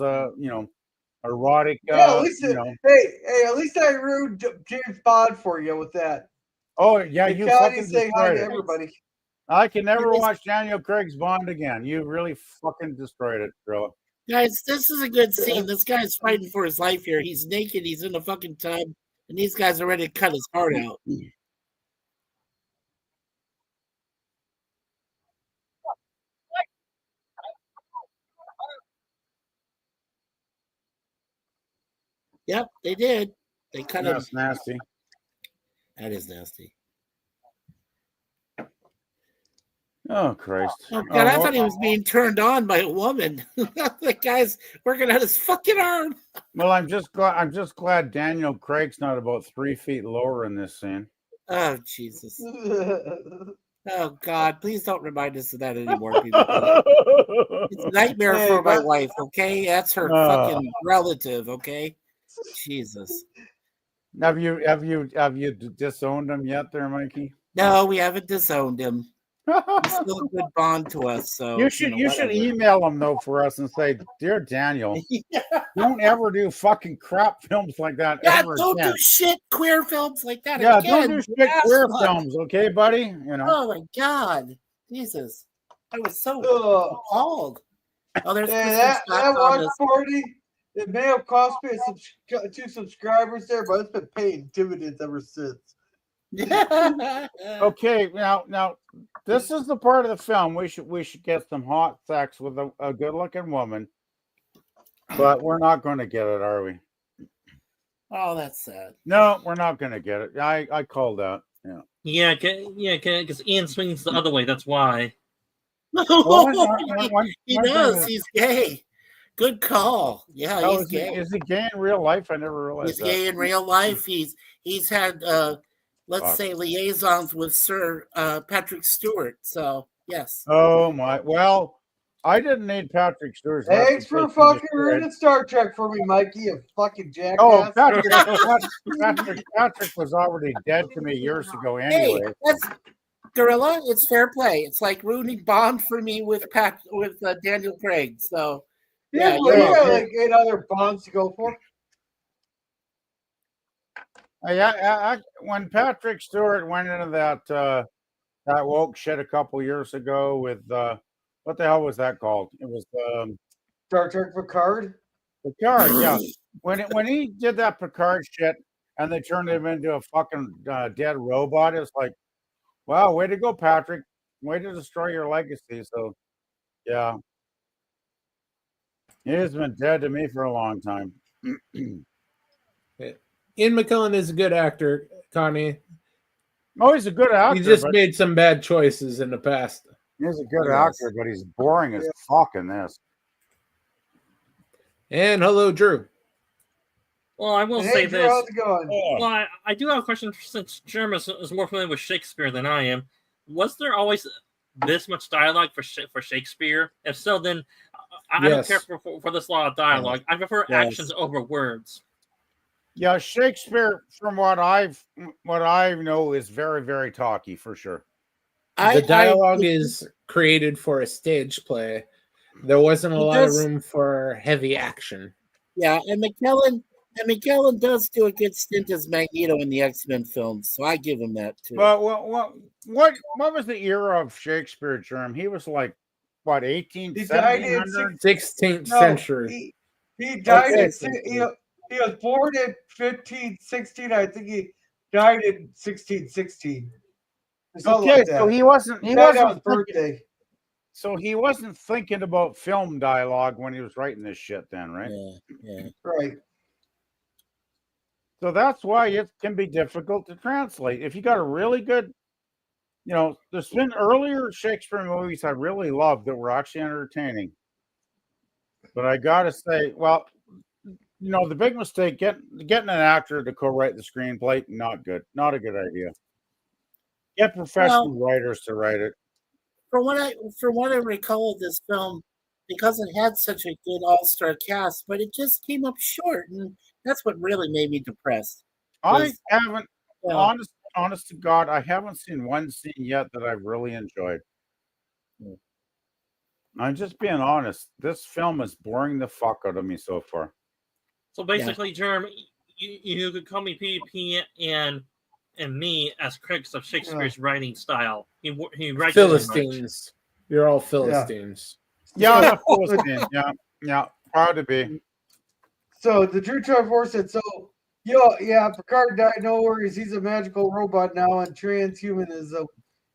erotic Yeah, at least you know. hey, at least I ruined James Bond for you with that. Oh yeah, And you Connie, fucking say hi destroyed to it. everybody. I can never watch Daniel Craig's Bond again. You really fucking destroyed it, Gorilla. Guys, this is a good scene. This guy's fighting for his life here. He's naked. He's in a fucking tub. And these guys are ready to cut his heart out. Yep, they did. They cut him. That's nasty. That is nasty. Oh Christ! Oh God, I thought he was being turned on by a woman. The guy's working on his fucking arm. Well, I'm just glad Daniel Craig's not about 3 feet lower in this scene. Oh Jesus. Oh God, please don't remind us of that anymore, people. It's a nightmare for my wife, okay? That's her fucking relative, okay? Jesus. Have you disowned him yet, there, Mikey? No, we haven't disowned him. He's still a good Bond to us. So You should whatever. email him though for us and say, "Dear Daniel, don't ever do fucking crap films like that Yeah, ever don't again. do shit queer films like that Yeah, again. don't do you shit queer asshole. films, okay, buddy? You know." Oh my god, Jesus! I was so Ugh. appalled. Oh, there's Yeah, Christmas that Doc on watch this. party, it may have cost me 2 subscribers there, but it's been paying dividends ever since. Okay, now this is the part of the film we should get some hot sex with a good looking woman, but we're not going to get it, are we? Oh, that's sad. No, we're not going to get it. I called that. Yeah. Because Ian swings the other way. That's why. He does. He's gay. Good call. Yeah, Oh, he's gay. is he gay in real life? I never realized He's that. gay in real life. He's had let's say liaisons with Sir Patrick Stewart. So yes. Oh my! Well, I didn't need Patrick Stewart. Thanks for fucking ruining Star Trek for me, Mikey. You fucking jackass. Oh, Patrick was already dead to me years ago. Anyway, Hey, that's Gorilla. It's fair play. It's like ruining Bond for me with Daniel Craig. So yeah, yeah, you got like 8 other Bonds to go for. When Patrick Stewart went into that woke shit a couple years ago with what the hell was that called? It was Star Trek Picard. Picard, yeah. When he did that Picard shit and they turned him into a fucking dead robot, it was like, wow, way to go, Patrick. Way to destroy your legacy. So, yeah. He has been dead to me for a long time. Ian McKellen is a good actor, Connie. Oh, he's a good actor. He just made some bad choices in the past. He's a good actor, but he's boring as fuck in this. And hello, Drew. Well, I will Hey, say Drew, this. how's it going? Well, I do have a question since Germ is more familiar with Shakespeare than I am. Was there always this much dialogue for Shakespeare? If so, then I don't care for this lot of dialogue. I prefer actions over words. Yeah, Shakespeare, from what I know, is very, very talky for sure. The dialogue is created for a stage play. There wasn't a lot of room for heavy action. Yeah, and McKellen does do a good stint as Magneto in the X-Men films, so I give him that too. Well, what was the era of Shakespeare, Germ? He was like, what, 18th, 1700s? 16th century. He died he was born in 1516. I think he died in 1616. Okay, so he wasn't birthday. So he wasn't thinking about film dialogue when he was writing this shit then, right? Yeah. Right. So that's why it can be difficult to translate. If you got a really good, there's been earlier Shakespeare movies I really loved that were actually entertaining. But I got to say, well, the big mistake, getting an actor to co-write the screenplay, not good. Not a good idea. Get professional writers to write it. From what I recall of this film, because it had such a good all-star cast, but it just came up short, and that's what really made me depressed. I haven't, honest to God, I haven't seen one scene yet that I've really enjoyed. I'm just being honest. This film is boring the fuck out of me so far. So basically, Germ, you could call me PvP and me as critics of Shakespeare's writing style. He writes Philistines. You're all Philistines. Yeah, I'm a Philistine. Yeah, proud to be. So the Drew Triforce said, Picard died, no worries. He's a magical robot now, and transhuman is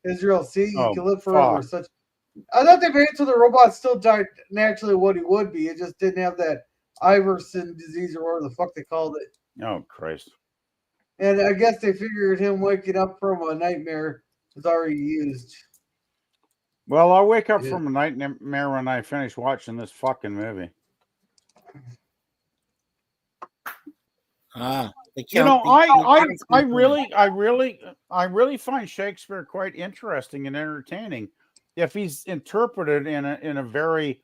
Israel. See, he can live forever. I thought they made it so the robot still died naturally what he would be. It just didn't have that Iverson disease or whatever the fuck they called it. Oh, Christ. And I guess they figured him waking up from a nightmare was already used. Well, I'll wake up from a nightmare when I finish watching this fucking movie. I really find Shakespeare quite interesting and entertaining. If he's interpreted in a very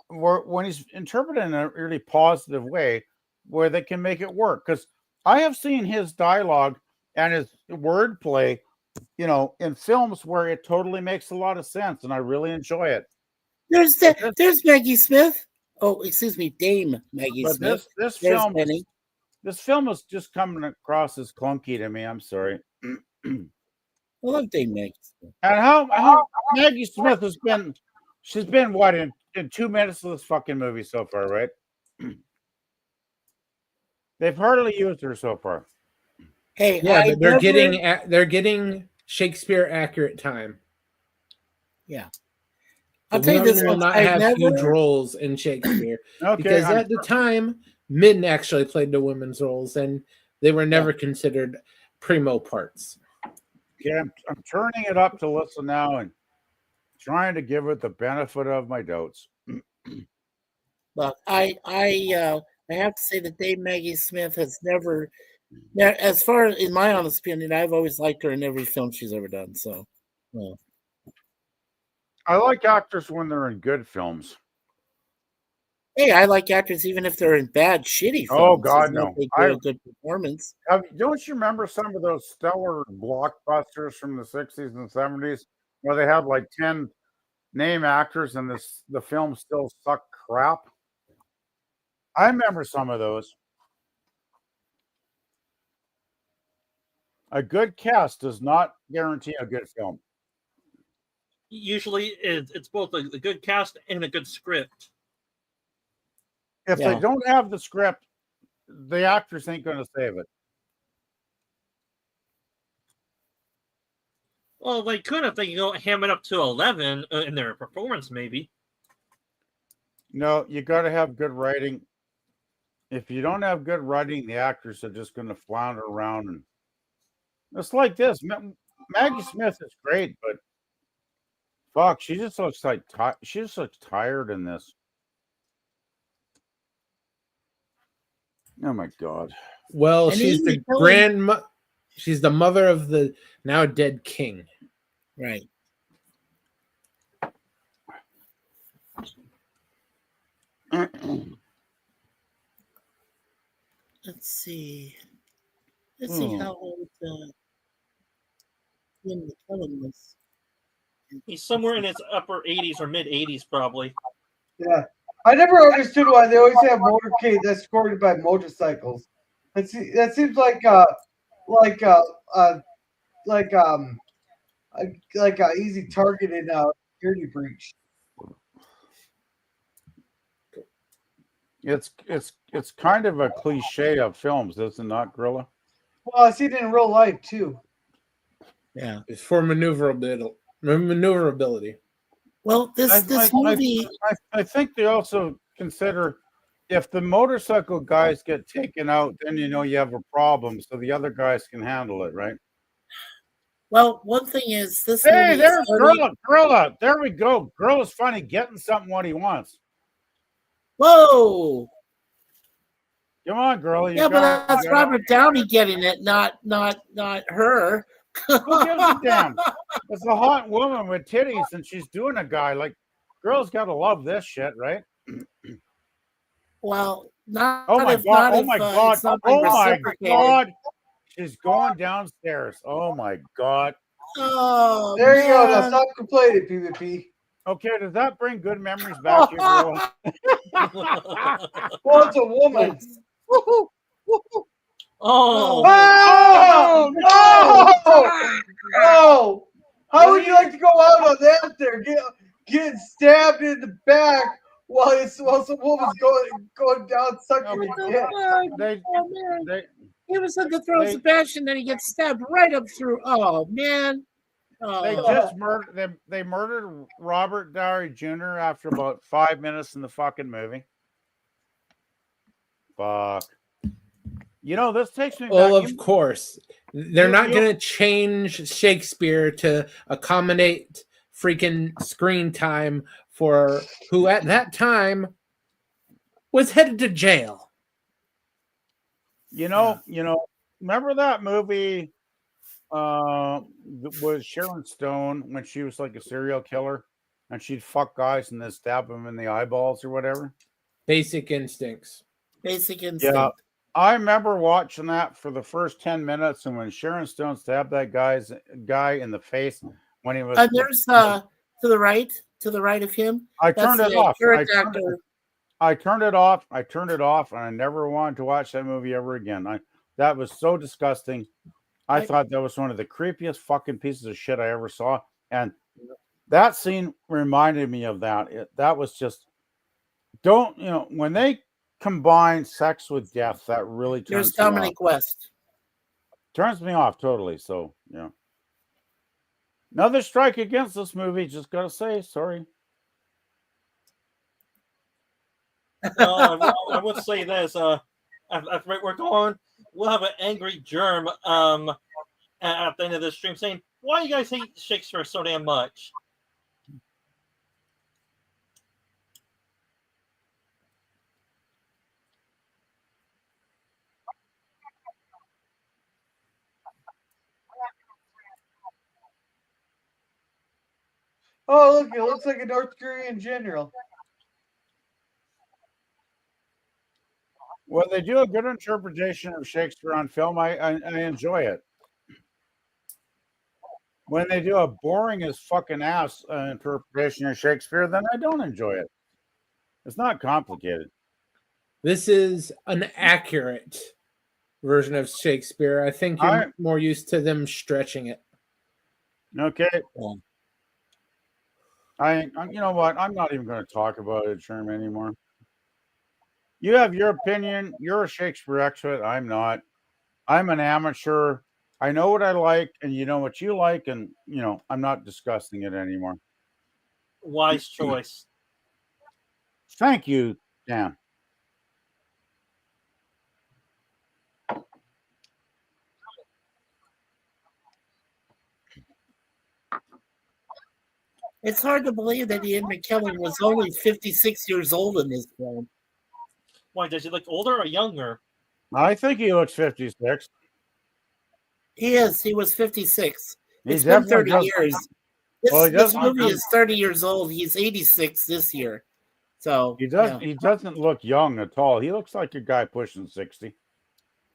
when he's interpreted in a really positive way, where they can make it work. Because I have seen his dialogue and his wordplay in films where it totally makes a lot of sense, and I really enjoy it. There's Maggie Smith. Oh, excuse me, Dame Maggie But Smith. this There's film, Penny. this film is just coming across as clunky to me. I'm sorry. I love Dame Maggie Smith. And how Maggie Smith she's been what in 2 minutes of this fucking movie so far, right? They've hardly used her so far. Hey, Yeah, but they're getting Shakespeare accurate time. Yeah. So I'll tell you this will much. not I've have never huge roles in Shakespeare Okay, because at the time, men actually played the women's roles, and they were never considered primo parts. Okay, I'm turning it up to listen now and trying to give it the benefit of my doubts. Look, I have to say that Dame Maggie Smith has never, as far in my honest opinion, I've always liked her in every film she's ever done. So, well. I like actors when they're in good films. Hey, I like actors even if they're in bad, shitty films. Oh God, no! They do a good performance. Don't you remember some of those stellar blockbusters from the 60s and 70s where they had like 10 name actors and the film still sucked crap? I remember some of those. A good cast does not guarantee a good film. Usually, it's both a good cast and a good script. If they don't have the script, the actors ain't going to save it. Well, they could if they ham it up to 11 in their performance, maybe. No, you got to have good writing. If you don't have good writing, the actors are just going to flounder around. And it's like this. Maggie Smith is great, but fuck, she just looks like she just looks tired in this. Oh my God. Well, she's the she's the mother of the now dead king. Right. Let's see. Let's see how old Ian McKellen was. He's somewhere in his upper 80s or mid 80s, probably. Yeah. I never understood why they always have motorcade escorted by motorcycles. That seems like a easy target in a security breach. It's kind of a cliche of films, is it not, Gorilla? Well, I see it in real life too. Yeah, it's for maneuverability. Well, this movie. I think they also consider if the motorcycle guys get taken out, then you have a problem, so the other guys can handle it, right? Well, one thing is this. Hey, there's Gorilla. There we go. Gorilla's finally getting something what he wants. Whoa! Come on, Gorilla. Yeah, but that's Robert Downey getting it, not her. Who gives a damn? It's a hot woman with titties, and she's doing a guy. Like, girls got to love this shit, right? Well, not. Oh my god! Oh my god! Oh my god! She's going downstairs. Oh my god! Oh, there you go. Now stop complaining, PvP. Okay, does that bring good memories back to you, Gorilla? Well, it's a woman. Oh! Oh! No! Oh! How would you like to go out on that there? Getting stabbed in the back while some woman's going down sucking your dick. He was in the throes of passion, then he gets stabbed right up through. Oh man! Oh. They just murdered. They murdered Robert Downey Jr. after about 5 minutes in the fucking movie. Fuck. This takes me back. Well, of course. They're not going to change Shakespeare to accommodate freaking screen time for who at that time was headed to jail. Remember that movie was Sharon Stone when she was like a serial killer and she'd fuck guys and then stab them in the eyeballs or whatever? Basic Instincts. Basic Instinct. Yeah. I remember watching that for the first 10 minutes, and when Sharon Stone stabbed that guy in the face when he was. There's to the right of him. I That's turned it the off. current actor. I turned it off. I turned it off, and I never wanted to watch that movie ever again. That was so disgusting. I thought that was one of the creepiest fucking pieces of shit I ever saw. And that scene reminded me of that. That was just, when they combine sex with death, that really There's turns me off. Dominic West. Turns me off totally. So, yeah. Another strike against this movie. Just got to say, sorry. Well, I would say this. After we're going, we'll have an angry germ at the end of this stream saying, "Why you guys hate Shakespeare so damn much?" Oh, look! It looks like a North Korean general. When they do a good interpretation of Shakespeare on film, I enjoy it. When they do a boring as fucking ass interpretation of Shakespeare, then I don't enjoy it. It's not complicated. This is an accurate version of Shakespeare. I think you're more used to them stretching it. Okay. You know what? I'm not even going to talk about it, Sherm, anymore. You have your opinion. You're a Shakespeare expert. I'm not. I'm an amateur. I know what I like, and you know what you like, and I'm not discussing it anymore. Wise choice. Thank you, Dan. It's hard to believe that Ian McKellen was only 56 years old in this film. Why, does he look older or younger? I think he looks 56. He is. He was 56. It's He been 30 definitely years. This movie is 30 years old. He's 86 this year. So he doesn't look young at all. He looks like a guy pushing 60.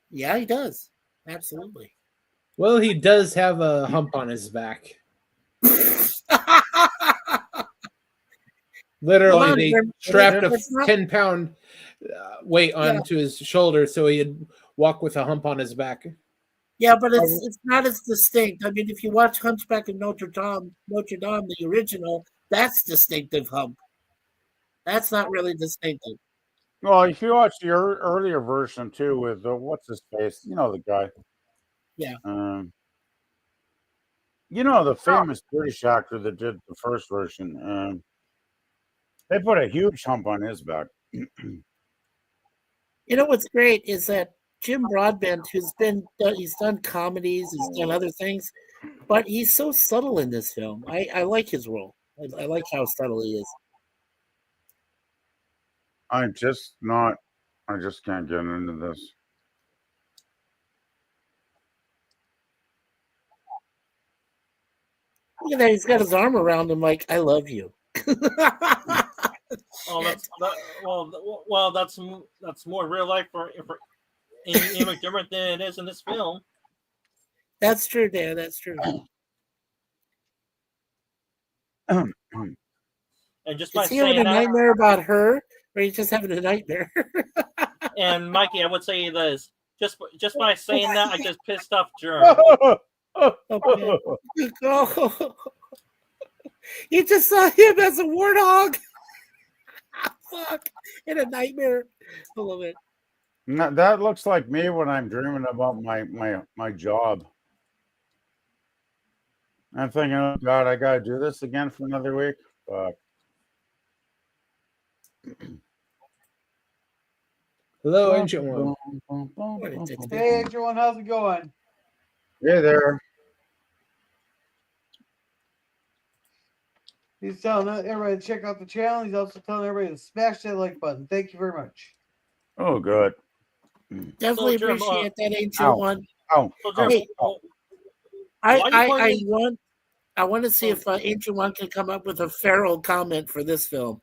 Yeah, he does. Absolutely. Well, he does have a hump on his back. Literally, they strapped a 10-pound weight onto his shoulder so he'd walk with a hump on his back. Yeah, but it's not as distinct. I mean, if you watch Hunchback of Notre Dame, the original, that's distinctive hump. That's not really distinctive. Well, if you watch the earlier version too, with what's his face, the guy. Yeah. The famous British actor that did the first version. They put a huge hump on his back. What's great is that Jim Broadbent, he's done comedies, he's done other things, but he's so subtle in this film. I like his role. I like how subtle he is. I just can't get into this. Look at that, he's got his arm around him like, I love you. That's more real life for Ian McDermott than it is in this film. That's true, Dan. That's true. And just by is he saying having a nightmare about her, or he's just having a nightmare? And Mikey, I would say this: just by saying that, I just pissed off Germ. Okay. You just saw him as a warthog. Fuck, in a nightmare. I love it. That looks like me when I'm dreaming about my job. I'm thinking, oh God, I gotta do this again for another week. Fuck. Hello, Ancient One. Hey, Ancient One, how's it going? Hey there. He's telling everybody to check out the channel. He's also telling everybody to smash that like button. Thank you very much. Oh, good. Definitely appreciate that, Ancient One. Oh, hey, I want to see if Ancient One can come up with a feral comment for this film.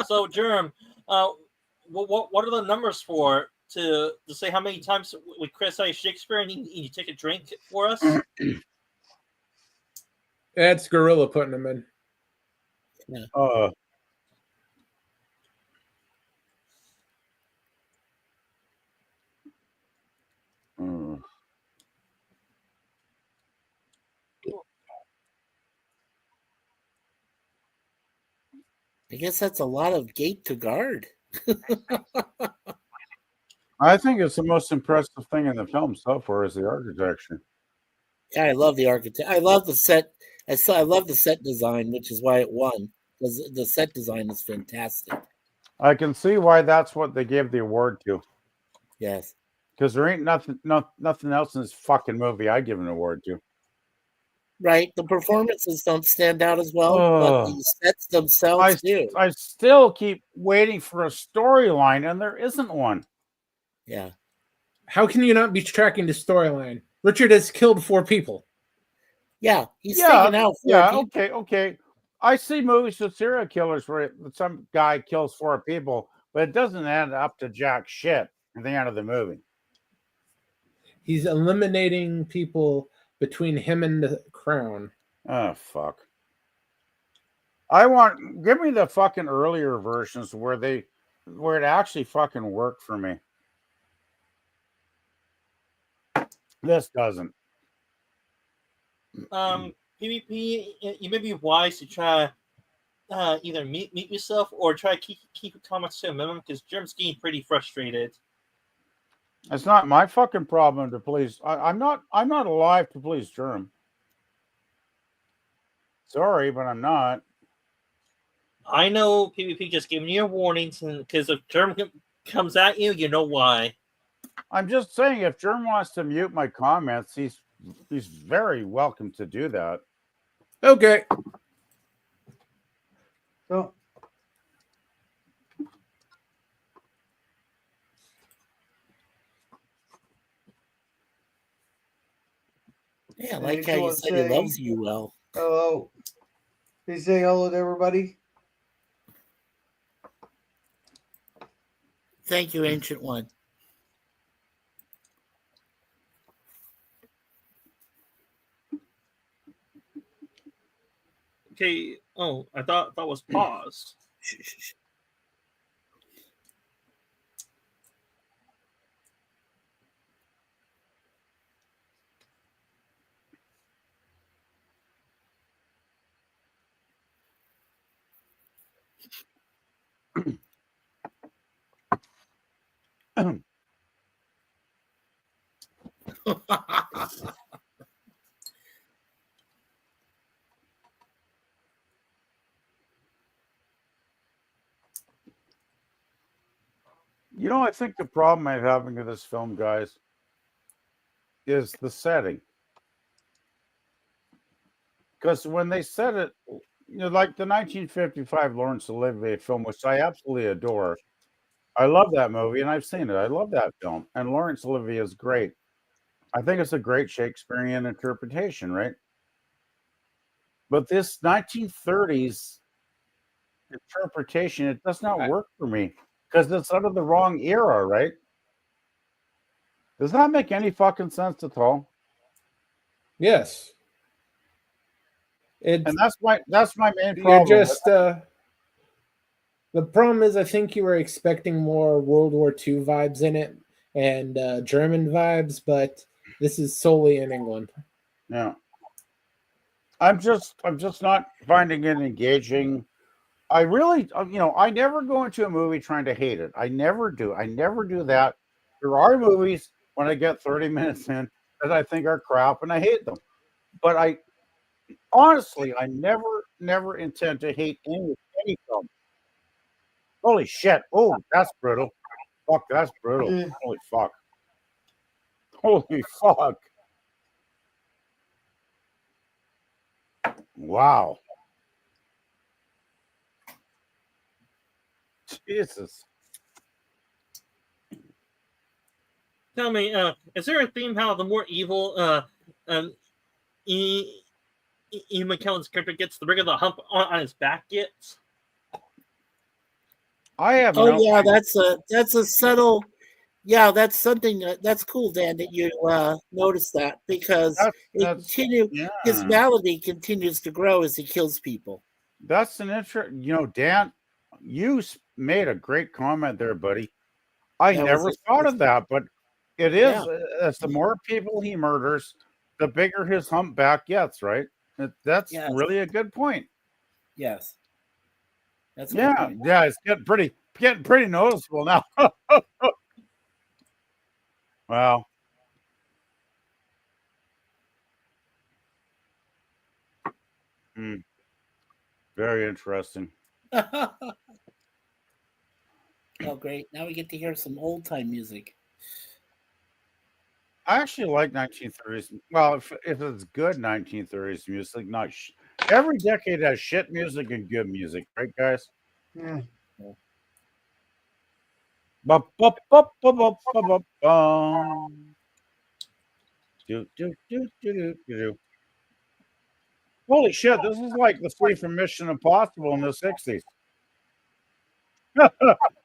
So, Germ, what are the numbers for to say how many times we criticize Shakespeare and you take a drink for us? That's Gorilla putting them in. I guess that's a lot of gate to guard. I think it's the most impressive thing in the film so far is the architecture. Yeah, I love the architect. I love the set. I love the set design, which is why it won. Because the set design is fantastic. I can see why that's what they gave the award to. Yes. Because there ain't nothing else in this fucking movie I'd give an award to. Right. The performances don't stand out as well, but the sets themselves do. I still keep waiting for a storyline, and there isn't one. Yeah. How can you not be tracking the storyline? Richard has killed 4 people. Yeah, he's taken out 4 people. Okay. I see movies with serial killers where some guy kills 4 people, but it doesn't add up to jack shit at the end of the movie. He's eliminating people between him and the crown. Oh, fuck. Give me the fucking earlier versions where it actually fucking worked for me. This doesn't. PvP, you may be wise to try either mute yourself or try to keep your comments to a minimum because Germ's getting pretty frustrated. It's not my fucking problem to please. I'm not alive to please Germ. Sorry, but I'm not. I know PvP just giving you warnings, and because if Germ comes at you, you know why. I'm just saying, if Germ wants to mute my comments, he's very welcome to do that. Okay. So, Yeah, I like how you said he loves you well. Hello. Can you say hello to everybody? Thank you, Ancient One. Okay. Oh, I thought that was paused. You know, I think the problem I'm having with this film, guys, is the setting. Because when they said it, like the 1955 Laurence Olivier film, which I absolutely adore. I love that movie, and I've seen it. I love that film. And Laurence Olivier is great. I think it's a great Shakespearean interpretation, right? But this 1930s interpretation, it does not work for me because it's out of the wrong era, right? Does that make any fucking sense at all? Yes. And that's my main problem. You're just the problem is I think you were expecting more World War II vibes in it and German vibes, but this is solely in England. Yeah. I'm just not finding it engaging. I really, I never go into a movie trying to hate it. I never do. I never do that. There are movies when I get 30 minutes in that I think are crap and I hate them. But honestly, I never intend to hate any film. Holy shit. Oh, that's brutal. Fuck, that's brutal. Yeah. Holy fuck. Holy fuck. Wow. Jesus. Tell me, is there a theme how the more evil Ian McKellen's character gets, the bigger the hump on his back gets? I have yeah, that's a subtle. Yeah, that's something that's cool, Dan, that you noticed that because That's his yeah. malady continues to grow as he kills people. That's an Dan, you made a great comment there, buddy. I That was never thought of that, but it is yeah, as the more people he murders, the bigger his humpback gets, right? That's yes, really a good point. yes. That's a good Yeah, point. yeah, it's getting pretty noticeable now. Wow. Hmm, very interesting. Oh, great! Now we get to hear some old time music. I actually like 1930s. Well, if it's good 1930s music, not every decade has shit music and good music, right, guys? Yeah. Bup, bup, bup, bup, bup, bup, bup, bum. Do, do, do, do, do, do, do. Holy shit, this is like the scene from Mission Impossible in the 60s.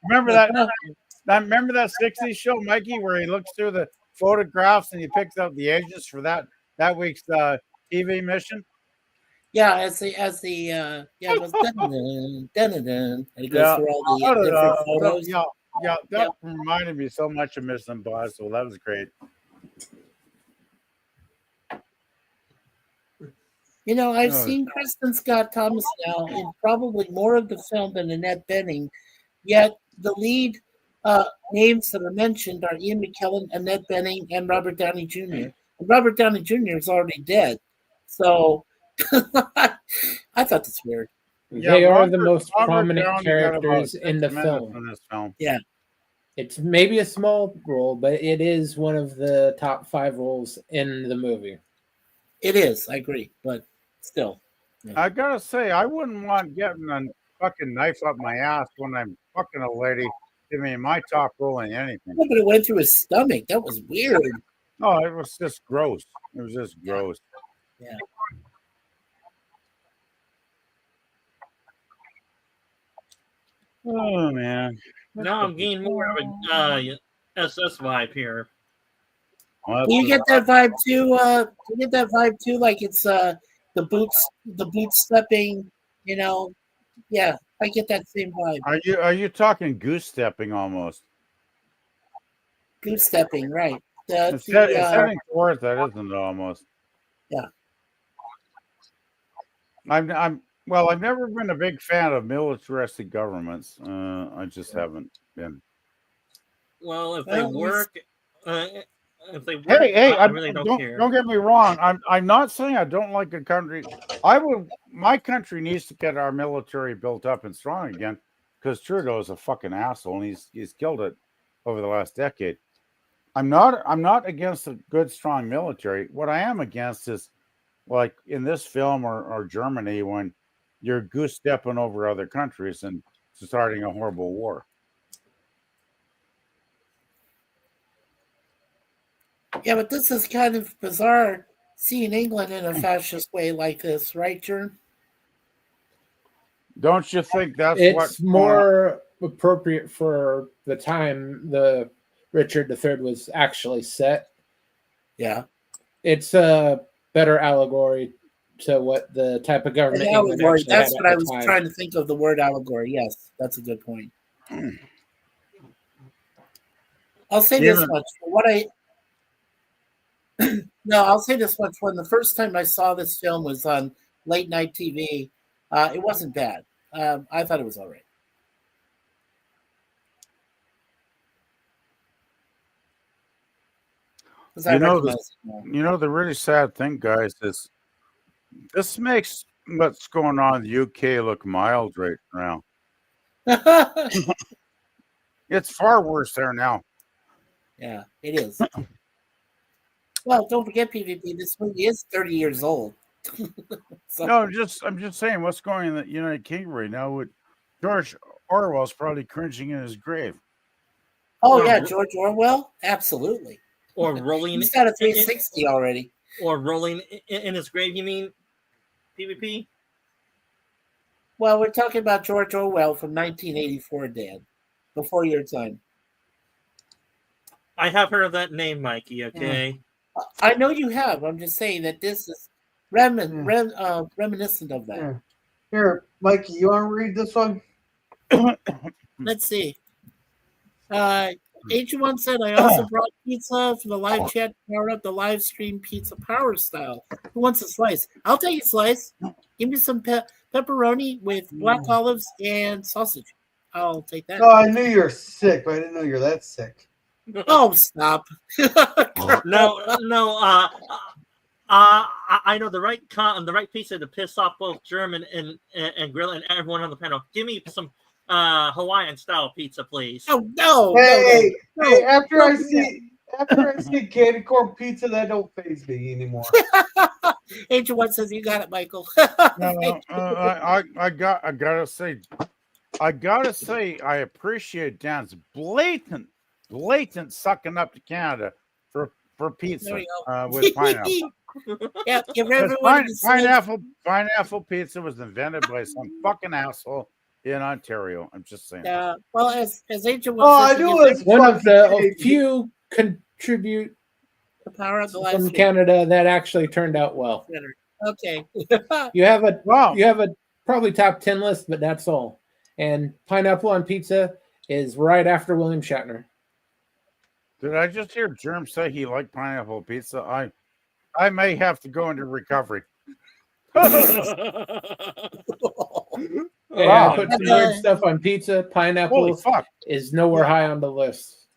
remember that remember that 60s show, Mikey, where he looks through the photographs and he picks out the agents for that week's TV mission? Yeah, it goes dun, dun, dun, dun, and it goes Yeah. through all the different photos. Yeah, yeah, that Yep. reminded me so much of Mission Impossible. That was great. I've Oh. seen Kristen Scott Thomas now in probably more of the film than Annette Bening, yet the lead names that are mentioned are Ian McKellen, Annette Bening, and Robert Downey Jr. And Robert Downey Jr. is already dead. So I thought that's weird. They are the Robert- most Robert prominent Downey got about characters in 6 the minutes film. in this film. Yeah. It's maybe a small role, but it is one of the top 5 roles in the movie. It is, I agree, but still. I gotta say, I wouldn't want getting a fucking knife up my ass when I'm fucking a lady. I mean, my top role in anything. Yeah, but it went through his stomach. That was weird. No, it was just gross. It was just Yeah. gross. Yeah. Oh man. Now I'm getting more of a SS vibe here. Well, Do you get that vibe too? Do you get that vibe too? Like it's the boot stepping, Yeah, I get that same vibe. are you talking goose stepping almost? Goose stepping, right? It's heading towards that, isn't it? Almost. Yeah. I've never been a big fan of militaristic governments. I just haven't been. Well, if they Well, work, if they work, Hey! I really don't care. Don't get me wrong. I'm not saying I don't like a country. My country needs to get our military built up and strong again because Trudeau is a fucking asshole and he's killed it over the last decade. I'm not against a good strong military. What I am against is like in this film or Germany when you're goose stepping over other countries and starting a horrible war. Yeah, but this is kind of bizarre seeing England in a fascist way like this, right, Jern? Don't you think that's It's more appropriate for the time the Richard III was actually set. Yeah. It's a better allegory to what the type of government. Allegory. That's what I was trying to think of, the word allegory. Yes, that's a good point. I'll say this much. I'll say this much. When the first time I saw this film was on late night TV, it wasn't bad. I thought it was all right. You know, the really sad thing, guys, is this makes what's going on in the UK look mild right now. It's far worse there now. Yeah, it is. Well, don't forget, PvP, this movie is 30 years old. So. No, I'm just saying what's going on in the United Kingdom right now with George Orwell's probably cringing in his grave. Oh, yeah, George Orwell? Absolutely. Or rolling. He's got a 360 already. Or rolling in his grave, you mean, PvP? Well, we're talking about George Orwell from 1984, Dan. Before your time. I have heard of that name, Mikey. Okay. I know you have. I'm just saying that this is reminiscent of that. Yeah. Here, Mikey, you want to read this one? Let's see. Agent One said, I also brought pizza for the live chat to power up the live stream pizza power style. Who wants a slice? I'll take a slice. Give me some pepperoni with black olives and sausage. I'll take that. Oh, I knew you were sick, but I didn't know you're that sick. Oh, stop. No. I know the right pizza to piss off both German and Grill and everyone on the panel. Give me some Hawaiian style pizza, please. Oh no! Hey, no. hey! After I see candy corn pizza, that don't faze me anymore. Agent One says, "You got it, Michael." No, I gotta say, I appreciate Dan's blatant sucking up to Canada for pizza with pineapple. Yeah, give everyone Pineapple pizza was invented by some fucking asshole in Ontario. I'm just saying. Well, as Agent One Oh, says, I knew it was One of the few contribute the power of the live from stream. Canada that actually turned out well. Okay. You have a probably top 10 list, but that's all. And pineapple on pizza is right after William Shatner. Did I just hear Germ say he liked pineapple pizza? I may have to go into recovery. Yeah, I put some weird stuff on pizza. Pineapple is nowhere Yeah. high on the list.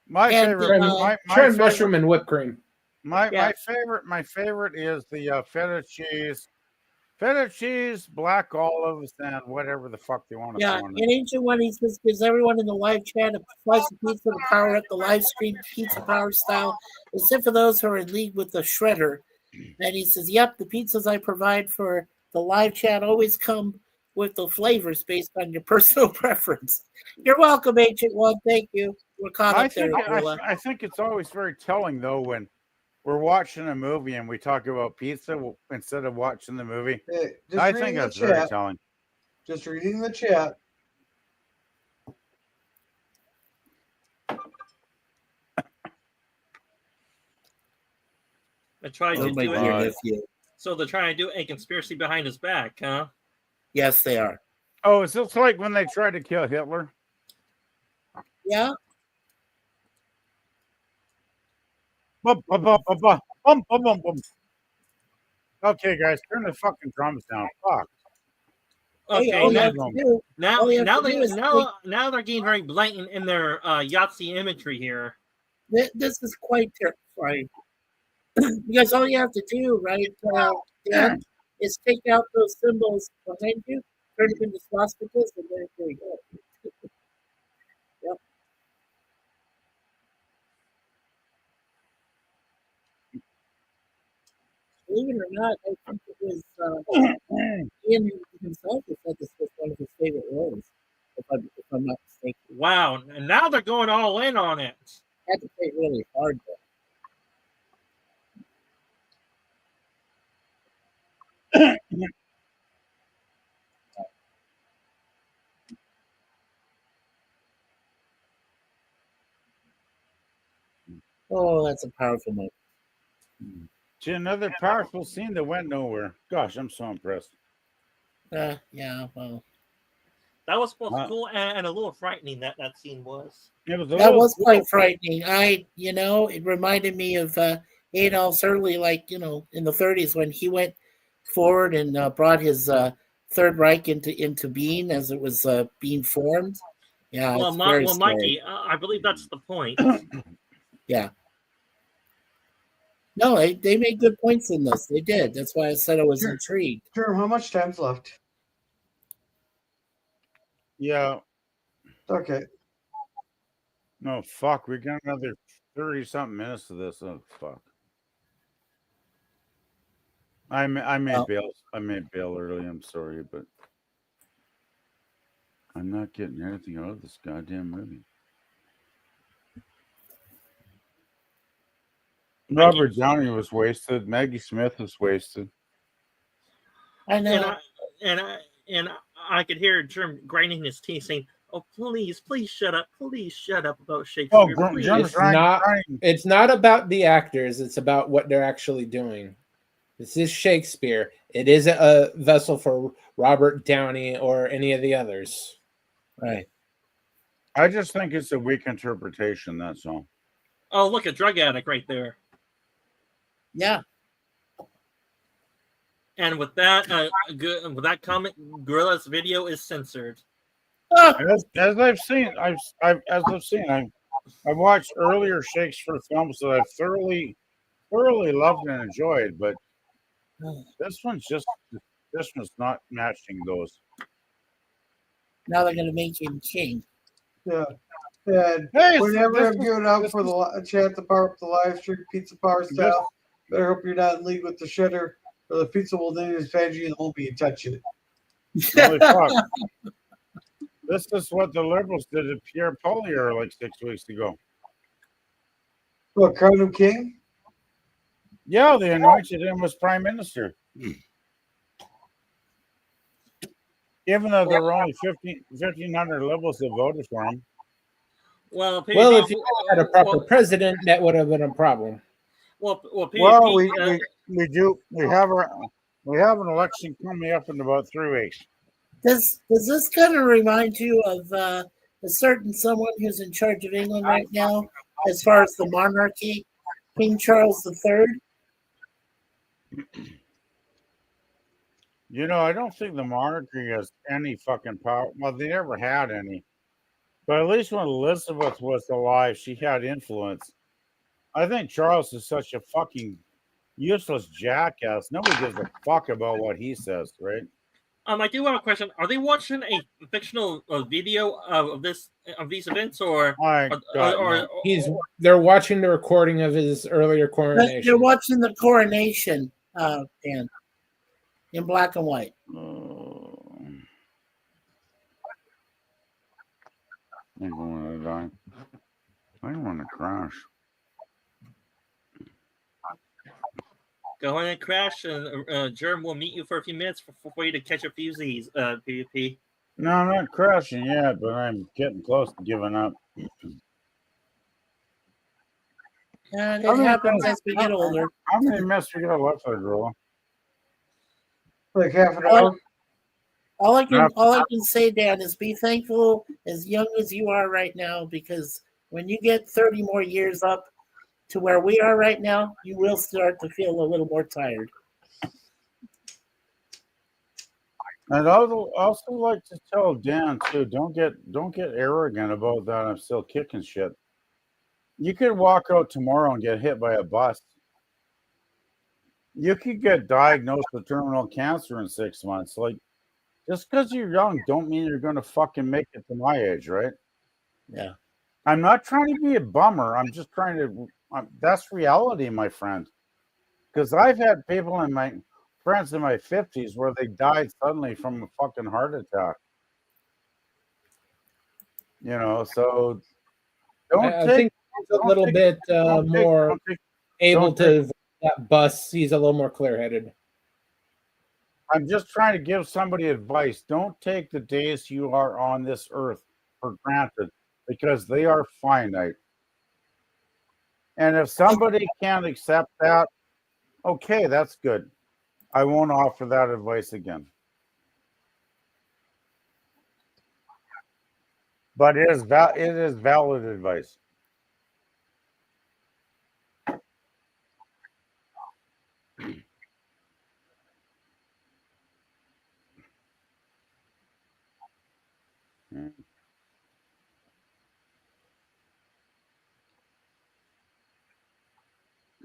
My favorite, try mushroom and whipped cream. My favorite is the feta cheese, black olives, and whatever the fuck they want to Yeah, throw on in Ancient One, he says, gives everyone in the live chat a slice of pizza to power up the live stream pizza power style, except for those who are in league with the shredder. And he says, yep, the pizzas I provide for the live chat always come with the flavors based on your personal preference. You're welcome, Ancient One. Thank you. We're caught up there. I think it's always very telling, though, when we're watching a movie and we talk about pizza instead of watching the movie. Hey, I think that's very telling. Just reading the chat. They're trying to do nephew. So they're trying to do a conspiracy behind his back, huh? Yes, they are. Oh, it's just like when they tried to kill Hitler. Yeah. Bum, bum, bum, bum, bum, bum, bum, bum, bum. Okay, guys, turn the fucking drums down. Fuck. Okay, now they're getting very blatant in their Yahtzee imagery here. This is quite terrifying. Because all you have to do, right, Dan, is take out those symbols behind you, turn them into swastikas, and there you go. Yep. Believe it or not, I think it was Ian himself who said this was one of his favorite roles, if I'm not mistaken. Wow, and now they're going all in on it. Had to play really hard though. Oh, that's a powerful moment. See, another powerful scene that went nowhere. Gosh, I'm so impressed. Yeah, well. That was both cool and a little frightening, that scene was. That was quite frightening. It reminded me of Adolf's early, in the 30s when he went forward and brought his Third Reich into being as it was being formed. Yeah. Well, Mikey, I believe that's the point. Yeah. No, they made good points in this. They did. That's why I said I was intrigued. Jerm, how much time's left? Yeah. Okay. No, fuck. We got another 30-something minutes of this. Oh, fuck. I made bail early. I'm sorry, but I'm not getting anything out of this goddamn movie. Robert Downey was wasted. Maggie Smith was wasted. I know. And I could hear Germ grinding his teeth saying, Oh, please shut up. Please shut up about Oh, Shakespeare. Please. Jim's trying. It's not about the actors. It's about what they're actually doing. This is Shakespeare. It isn't a vessel for Robert Downey or any of the others. Right. I just think it's a weak interpretation. That's all. Oh, look, a drug addict right there. Yeah. And with that, with that comment, Gorilla's video is censored. As I've seen, I've watched earlier Shakespeare films that I've thoroughly loved and enjoyed, but this one's not matching those. Now they're going to make him king. Yeah. And Hey, whenever I'm this giving out for the chat to power up the live stream, pizza power style, better hope you're not in league with the shitter, or the pizza will name his veggie and won't be touching it. Holy fuck. This is what the Liberals did to Pierre Poilievre like 6 weeks ago. What, crown him king? Yeah, they anointed him as prime minister. Even though there were only 1,500 Liberals that voted for him. Well, PvP, Well, if you had a proper president, that would have been a problem. PvP, Well, we do. We have an election coming up in about 3 weeks. Does this kind of remind you of a certain someone who's in charge of England right now, as far as the monarchy, King Charles III? You know, I don't think the monarchy has any fucking power. Well, they never had any. But at least when Elizabeth was alive, she had influence. I think Charles is such a fucking useless jackass. Nobody gives a fuck about what he says, right? I do have a question. Are they watching a fictional video of these events, or They're watching the recording of his earlier coronation. They're watching the coronation, Dan, in black and white. I want to die. I want to crash. go ahead and crash, and Germ will meet you for a few minutes for you to catch a few Z's, PvP. No, I'm not crashing yet, but I'm getting close to giving up. It happens as we get older. How many minutes we got left, girl? Like half an hour. All I can say, Dan, is be thankful as young as you are right now, because when you get 30 more years up to where we are right now, you will start to feel a little more tired. And I'd also like to tell Dan too, don't get arrogant about that. I'm still kicking shit. You could walk out tomorrow and get hit by a bus. You could get diagnosed with terminal cancer in 6 months. Like, just because you're young, don't mean you're going to fucking make it to my age, right? Yeah. I'm not trying to be a bummer. I'm just trying to. That's reality, my friend. Because I've had people in my friends in my 50s where they died suddenly from a fucking heart attack. You know, so I think he's a little bit more able to that bus. He's a little more clear-headed. I'm just trying to give somebody advice. Don't take the days you are on this earth for granted, because they are finite. And if somebody can't accept that, okay, that's good. I won't offer that advice again. But it is valid advice.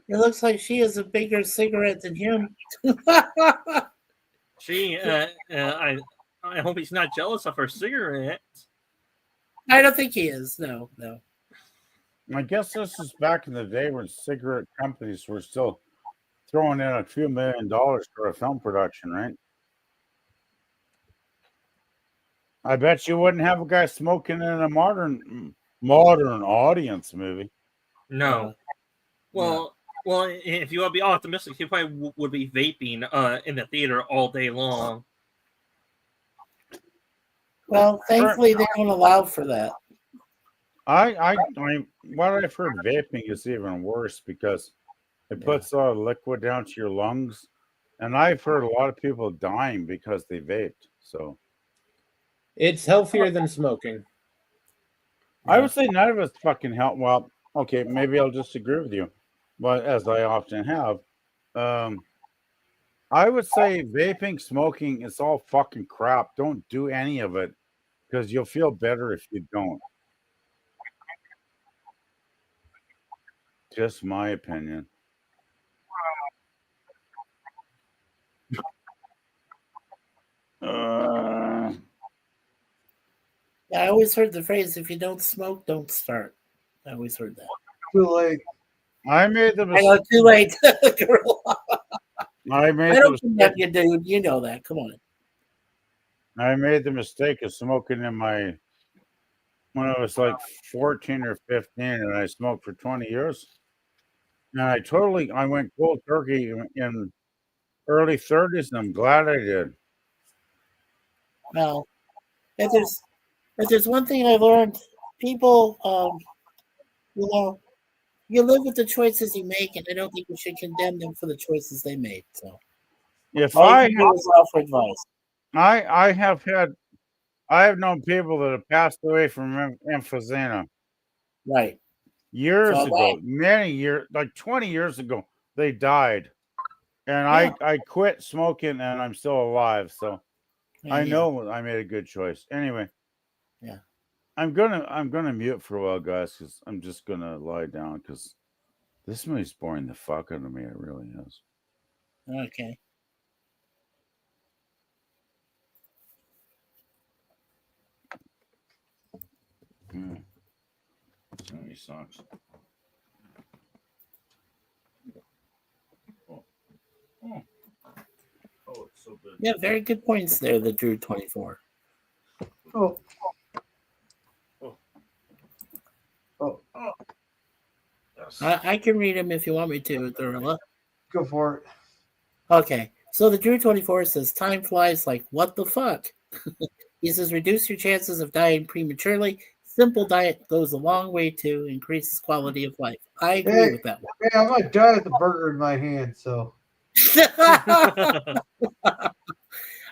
It looks like she has a bigger cigarette than him. I hope he's not jealous of her cigarette. I don't think he is. No. I guess this is back in the day when cigarette companies were still throwing in a few $1 million for a film production, right? I bet you wouldn't have a guy smoking in a modern audience movie. No. Well, if you want to be optimistic, he probably would be vaping in the theater all day long. Well, thankfully they don't allow for that. What I've heard, vaping is even worse because it puts a lot of liquid down to your lungs, and I've heard a lot of people dying because they vaped. So It's healthier than smoking. I would say none of us fucking help. Well, okay, maybe I'll disagree with you, but as I often have, I would say vaping, smoking, it's all fucking crap. Don't do any of it because you'll feel better if you don't. Just my opinion. Yeah, I always heard the phrase, if you don't smoke, don't start. I always heard that. Too late. I made the I know, mistake. too late. Girl. I I made the don't condemn mistake. you, dude. You know that. Come on. I made the mistake of smoking when I was like 14 or 15, and I smoked for 20 years. And I went cold turkey in early 30s, and I'm glad I did. Well, if there's one thing I learned, people, you live with the choices you make, and I don't think we should condemn them for the choices they made. So, If all I you can do is offer advice. I have known people that have passed away from emphysema Right. years So ago, many years, like 20 years ago, they died. And I quit smoking, and I'm still alive. So I know I made a good choice. Anyway, Yeah. I'm gonna mute for a while, guys, because I'm just gonna lie down because this movie's boring the fuck out of me. It really is. Okay. This movie sucks. Oh, it's so good. Yeah, very good points there, the Drew 24. Oh. Yes. I can read them if you want me to, Gorilla. Go for it. Okay. So the Drew 24 says, time flies like what the fuck? He says, reduce your chances of dying prematurely. Simple diet goes a long way to increases quality of life. I agree with that one. Hey, I might die with the burger in my hand, so.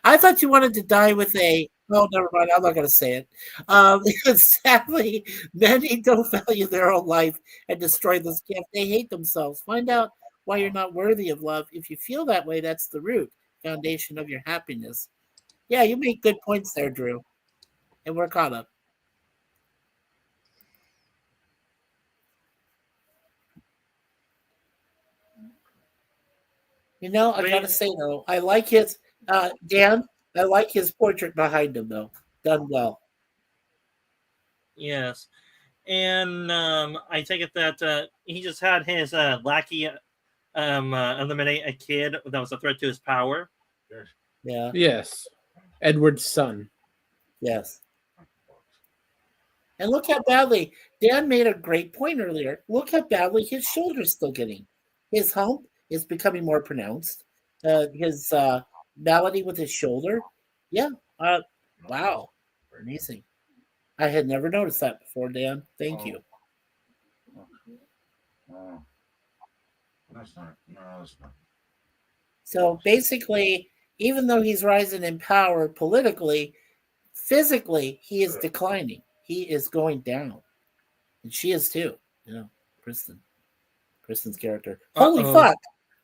I thought you wanted to die with a. Oh, never mind. I'm not going to say it. Sadly, many don't value their own life and destroy this gift. They hate themselves. Find out why you're not worthy of love. If you feel that way, that's the root foundation of your happiness. Yeah, you make good points there, Drew. And we're caught up. You know, I gotta say though, I like his Dan. I like his portrait behind him though. Done well. Yes, and I take it that he just had his lackey eliminate a kid that was a threat to his power. Yeah. Yes. Edward's son. Yes. And look how badly Dan made a great point earlier. Look how badly his shoulder's still getting. His hump is becoming more pronounced. His malady with his shoulder. Yeah. Wow. Amazing. I had never noticed that before, Dan. Thank you. That's not. So basically, even though he's rising in power politically, physically, he is declining. He is going down. And she is too. You know, Kristen's character. Holy fuck.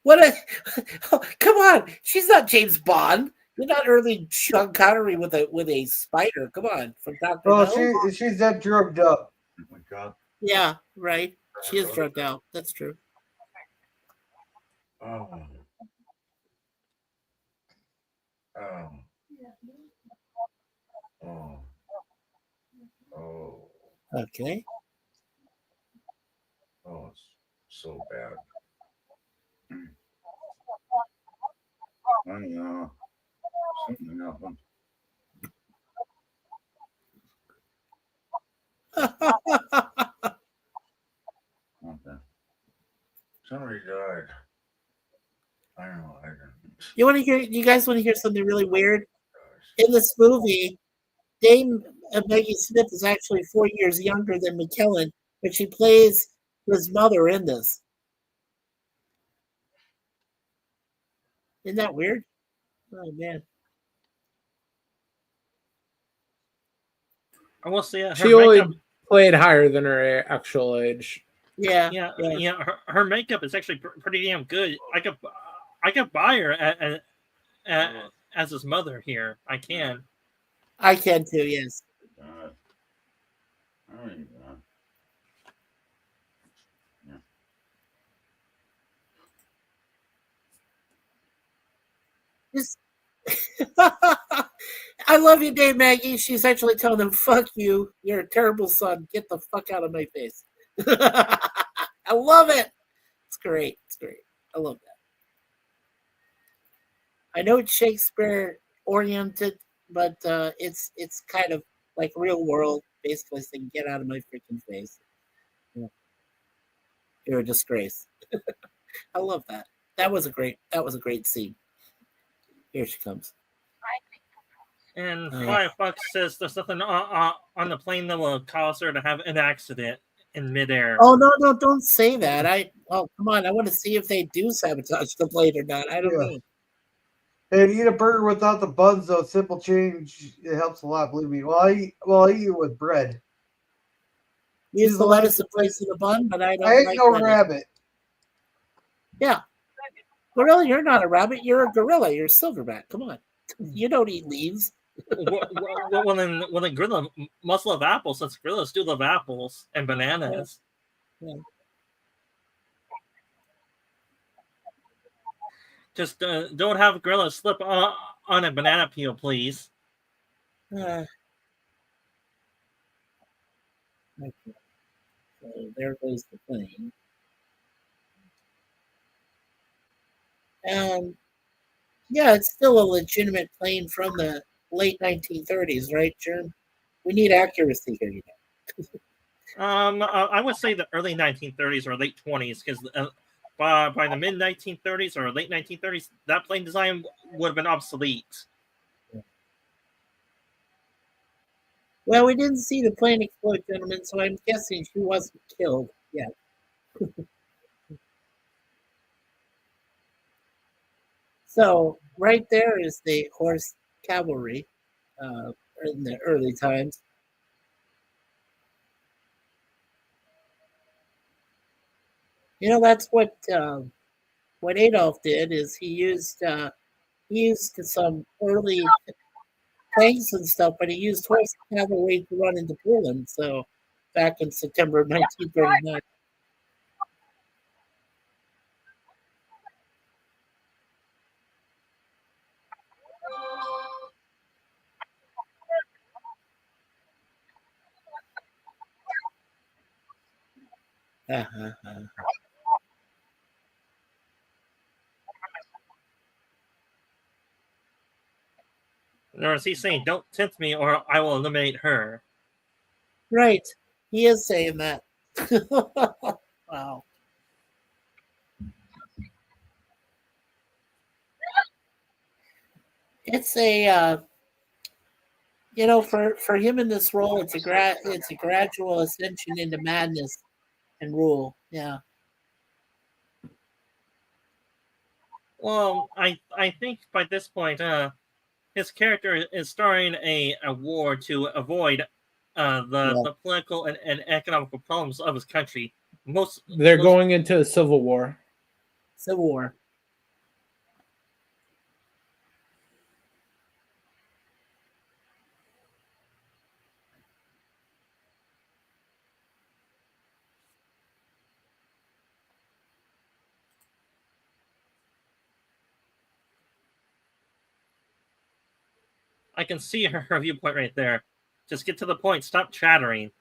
What a come on. She's not James Bond. You're not early Sean Connery with a spider. Come on. From Dr. Well, she's that drugged up. Oh my God. Yeah, right. She is drugged out. That's true. Oh. Oh. Oh. Oh. Okay. Oh, it's so bad. I know. Something happened. Okay. Somebody died. I know. I didn't. You guys want to hear something really weird? In this movie, Dame Maggie Smith is actually 4 years younger than McKellen, but she plays his mother in this. Isn't that weird? Oh man. I will say She her makeup. only played higher than her actual age. Yeah. Yeah. Her makeup is actually pretty damn good. I could buy her as his mother here. I can. I can too. Yes. Just I love you, Dave Maggie. She's actually telling him, "Fuck you. You're a terrible son. Get the fuck out of my face." I love it. It's great. It's great. I love that. I know it's Shakespeare oriented, but it's kind of like real world, basically saying, "Get out of my freaking face. You're a disgrace." I love that. That was a great scene. Here she comes. And Firefox says there's nothing on the plane that will cause her to have an accident in midair. Oh no, don't say that. Come on, I want to see if they do sabotage the plane or not. I don't know. And eat a burger without the buns, though. Simple change. It helps a lot, believe me. Well, I eat it with bread. Use the lettuce in place of the bun, but I ain't like no lettuce. rabbit. Yeah. Gorilla, you're not a rabbit. You're a gorilla. You're a silverback. Come on. You don't eat leaves. Well, then gorilla must love apples, since gorillas do love apples and bananas. Yeah. Just don't have a gorilla slip on a banana peel, please. Okay. So there goes the plane. Yeah, it's still a legitimate plane from the late 1930s, right, Germ? We need accuracy here, you know. I would say the early 1930s or late 20s, because by the mid 1930s or late 1930s, that plane design would have been obsolete. Well, we didn't see the plane explode, gentlemen, so I'm guessing she wasn't killed yet. So right there is the horse cavalry in the early times. You know, that's what Adolf did. Is he used some early tanks and stuff, but he used horse cavalry to run into Poland. So back in September of 1939. Or is he saying, "Don't tempt me, or I will eliminate her"? Right, he is saying that. Wow. It's a for him in this role, it's a gradual ascension into madness and rule. Yeah. Well, I think by this point, his character is starting a war to avoid the political and economical problems of his country. They're going into a civil war. Civil War. I can see her viewpoint right there. Just get to the point. Stop chattering.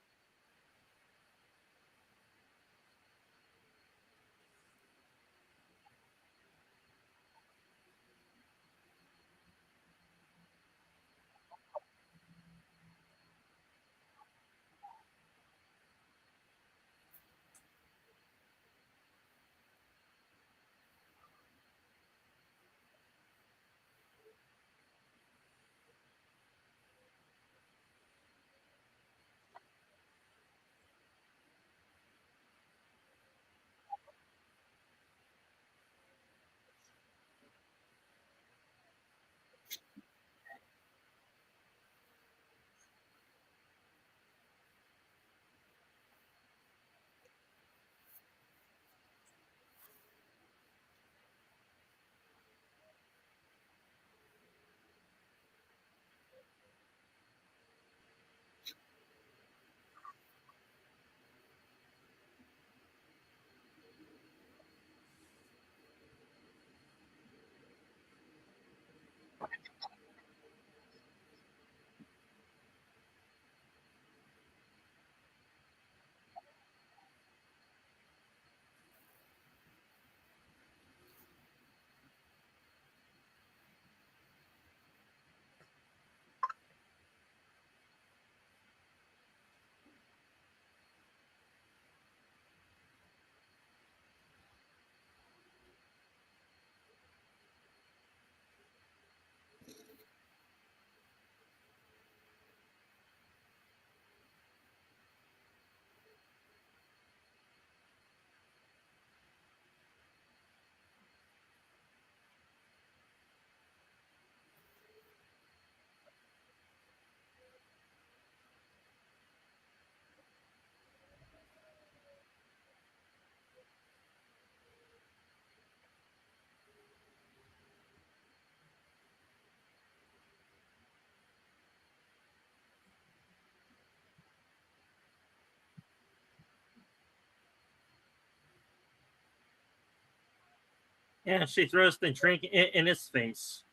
Yeah, she throws the drink in his face.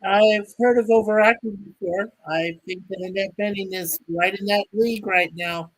I've heard of overacting before. I think that Annette Bening is right in that league right now.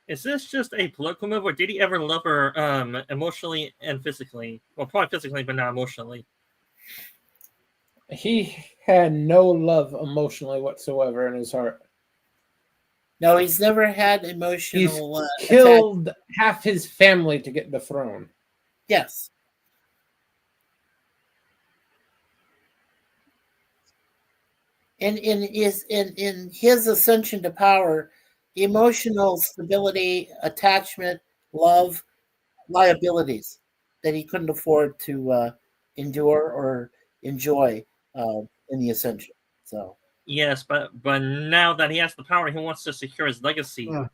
Is this just a political move, or did he ever love her emotionally and physically? Well, probably physically, but not emotionally. He had no love emotionally whatsoever in his heart. No, he's never had He's emotional killed half his family to get the throne. Yes. And in his ascension to power, emotional stability, attachment, love, liabilities that he couldn't afford to endure or enjoy in the ascension. So Yes, but now that he has the power, he wants to secure his legacy. Yeah.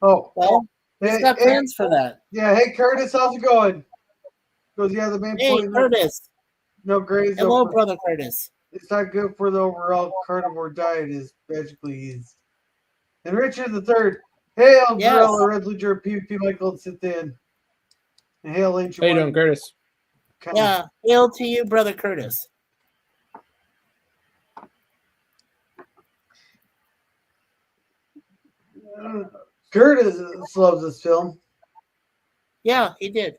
Oh, well, he's hey, got plans for that. yeah. Hey, Curtis, how's it going? Goes, yeah. The main Hey, point. Curtis. No grades. Hello, brother Curtis. It's not good for the overall carnivore diet. Is magically eased. And Richard III. Hail, Yes. Gorilla, Red Leader, PvP, Michael, and sit in. And hail, Ancient How you doing, Curtis? Yeah, hail to you, brother Curtis. Curtis loves this film. Yeah, he did.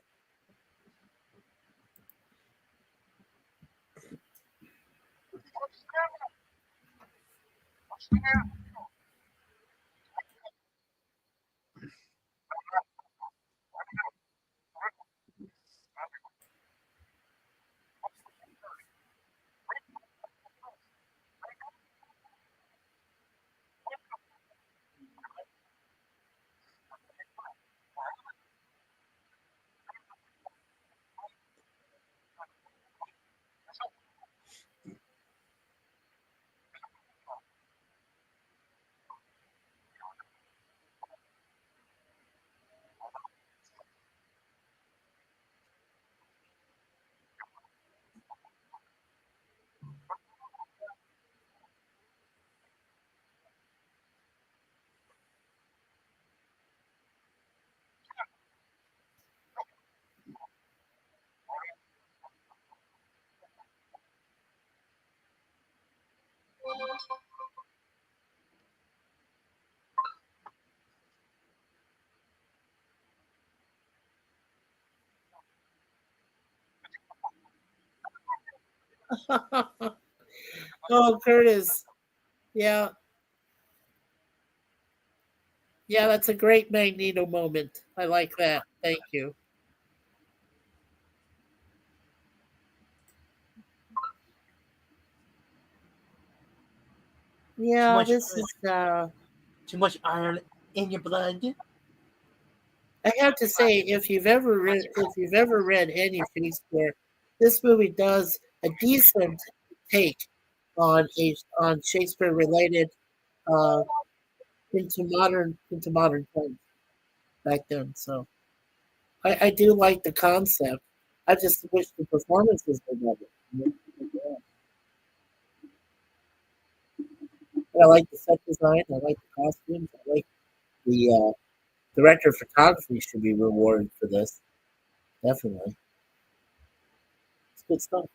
Oh, Curtis. Yeah. Yeah, that's a great Magneto moment. I like that. Thank you. Yeah, this is too much iron in your blood. I have to say, if you've ever read any Shakespeare, this movie does a decent take on Shakespeare related into modern times back then. So I do like the concept. I just wish the performances were better. I like the set design. I like the costumes. I like the director of photography should be rewarded for this. Definitely, it's good stuff.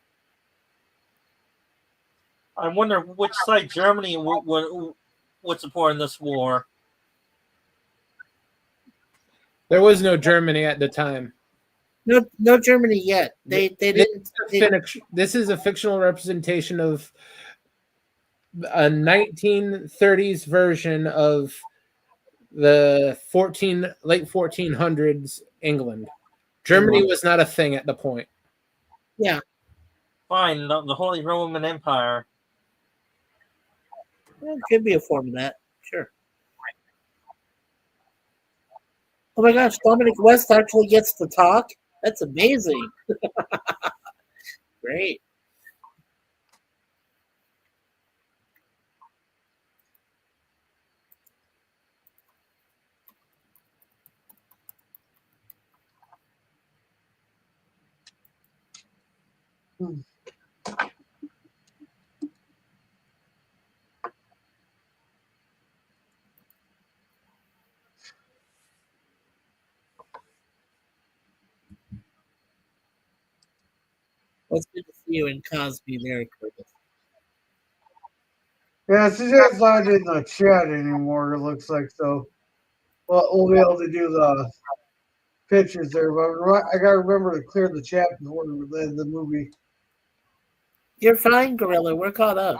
I wonder which side Germany would support in this war. There was no Germany at the time. No Germany yet. They didn't. This is a fictional representation of a 1930s version of the late 1400s England. Germany was not a thing at the point. Yeah. Fine, the Holy Roman Empire. Well, it could be a form of that. Sure. Oh my gosh, Dominic West actually gets to talk. That's amazing. Great. Well, it's good to see you in Cosby. Merry Christmas. Yeah, since it's not in the chat anymore, it looks like so. Well, we'll be able to do the pictures there, but I gotta remember to clear the chat before the movie. You're fine, Gorilla. We're caught up.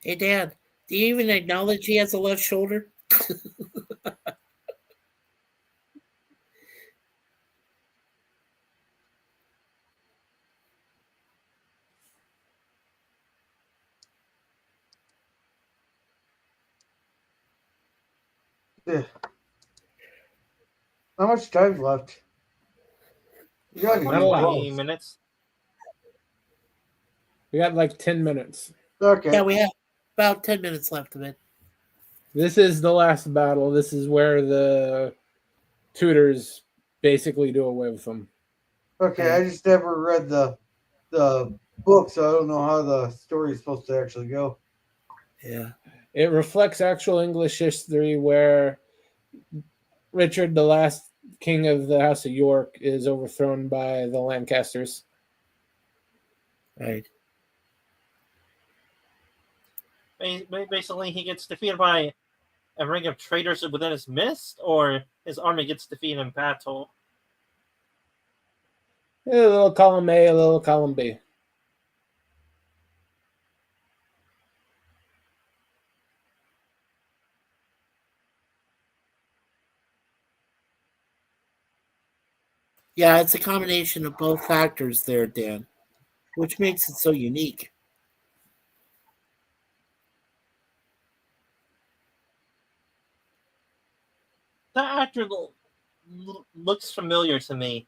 Hey, Dan, do you even acknowledge he has a left shoulder? Yeah. How much time left? You got Not a lot. 20 minutes. We got like 10 minutes. Okay. Yeah, we have about 10 minutes left of it. This is the last battle. This is where the Tudors basically do away with them. Okay, I just never read the book, so I don't know how the story is supposed to actually go. Yeah. It reflects actual English history where Richard, the last king of the House of York, is overthrown by the Lancasters. Right. Basically, he gets defeated by a ring of traitors within his midst, or his army gets defeated in battle. A little column A, a little column B. Yeah, it's a combination of both factors there, Dan, which makes it so unique. That actor looks familiar to me.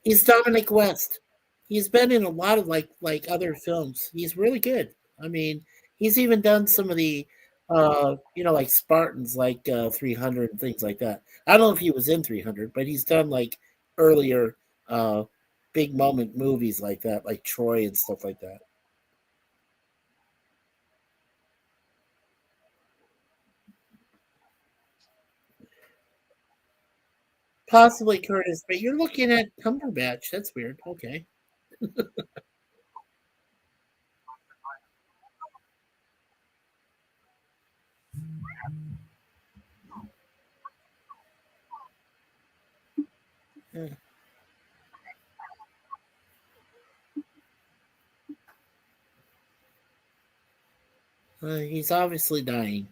He's Dominic West. He's been in a lot of like other films. He's really good. I mean, he's even done some of the like Spartans, like 300 and things like that. I don't know if he was in 300, but he's done like earlier big moment movies like that, like Troy and stuff like that. Possibly Curtis, but you're looking at Cumberbatch. That's weird. Okay. He's obviously dying.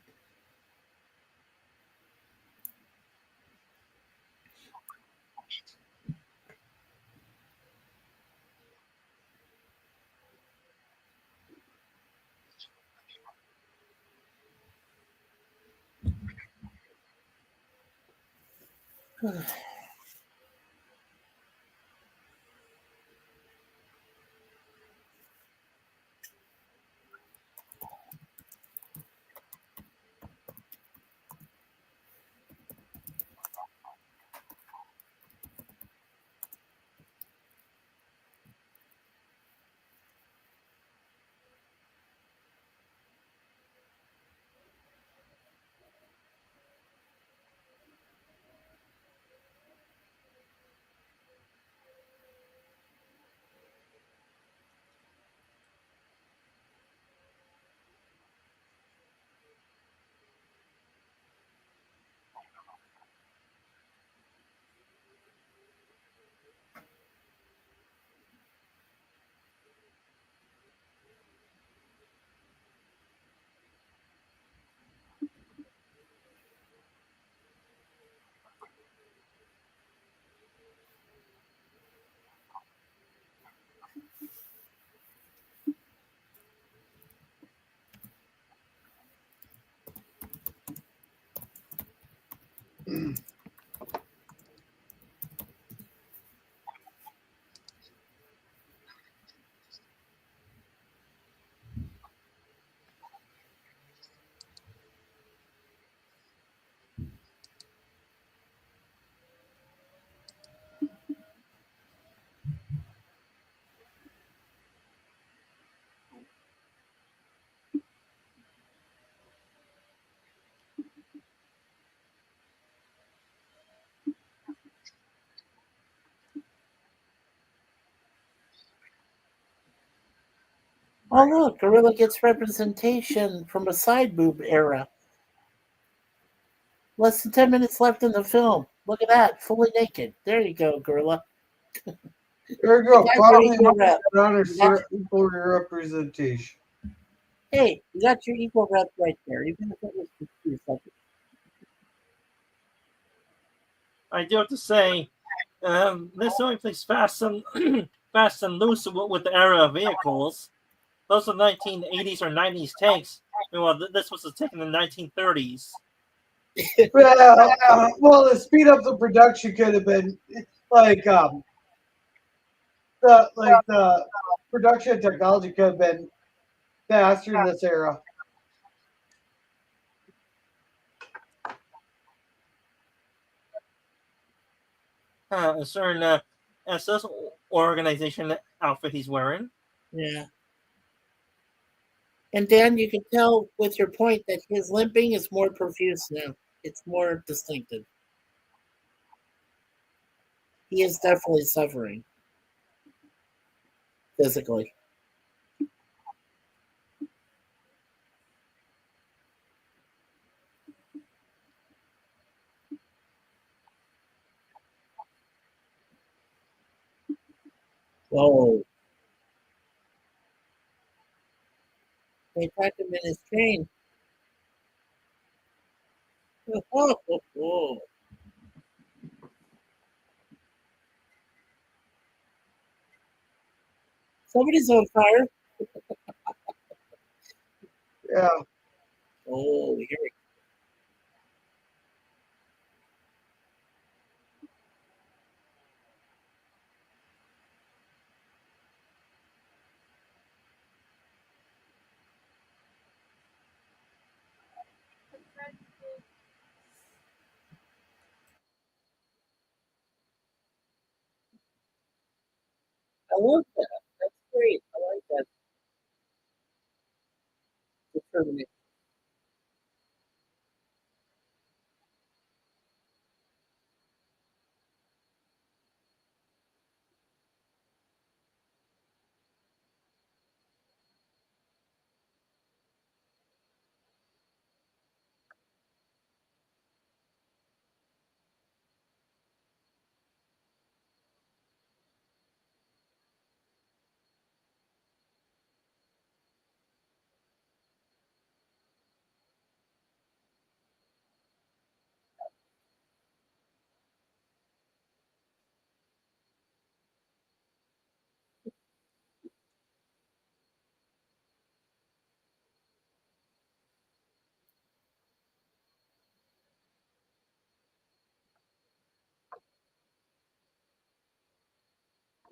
Oh, look, Gorilla gets representation from a side boob era. Less than 10 minutes left in the film. Look at that, fully naked. There you go, Gorilla. There you go. You got your Finally, equal rep. honor You got- equal representation. Hey, you got your equal rep right there, even if it was for 2 seconds. I do have to say, this only plays fast and fast and loose with the era of vehicles. Those are 1980s or 90s tanks. Well, this was taken in the 1930s. Well, to speed up the production could have been like the production technology could have been faster in this era. A certain SS organization outfit he's wearing. Yeah. And Dan, you can tell with your point that his limping is more profuse now. It's more distinctive. He is definitely suffering physically. Whoa. They attacked him in his train. Somebody's on fire. Yeah. Oh, here we go. I love that. That's great. I like that. Determination.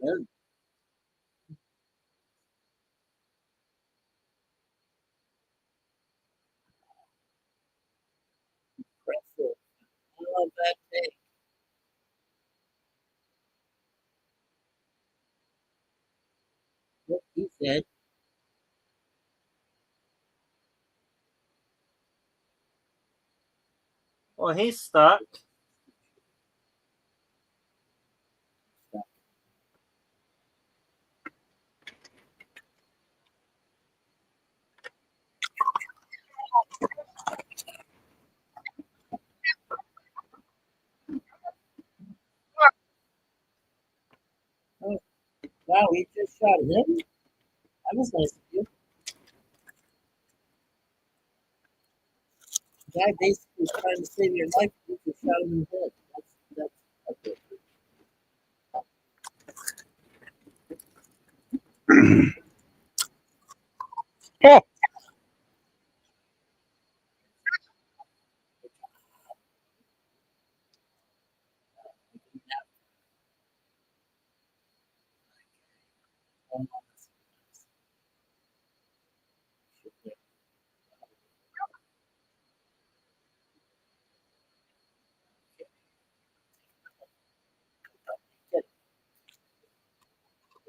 Yeah, impressive. I love that take. What he said. Well, he's stuck. Oh, wow, he just shot him. That was nice of you. The guy basically was trying to save your life. You just shot him in the head. That's okay. Oh,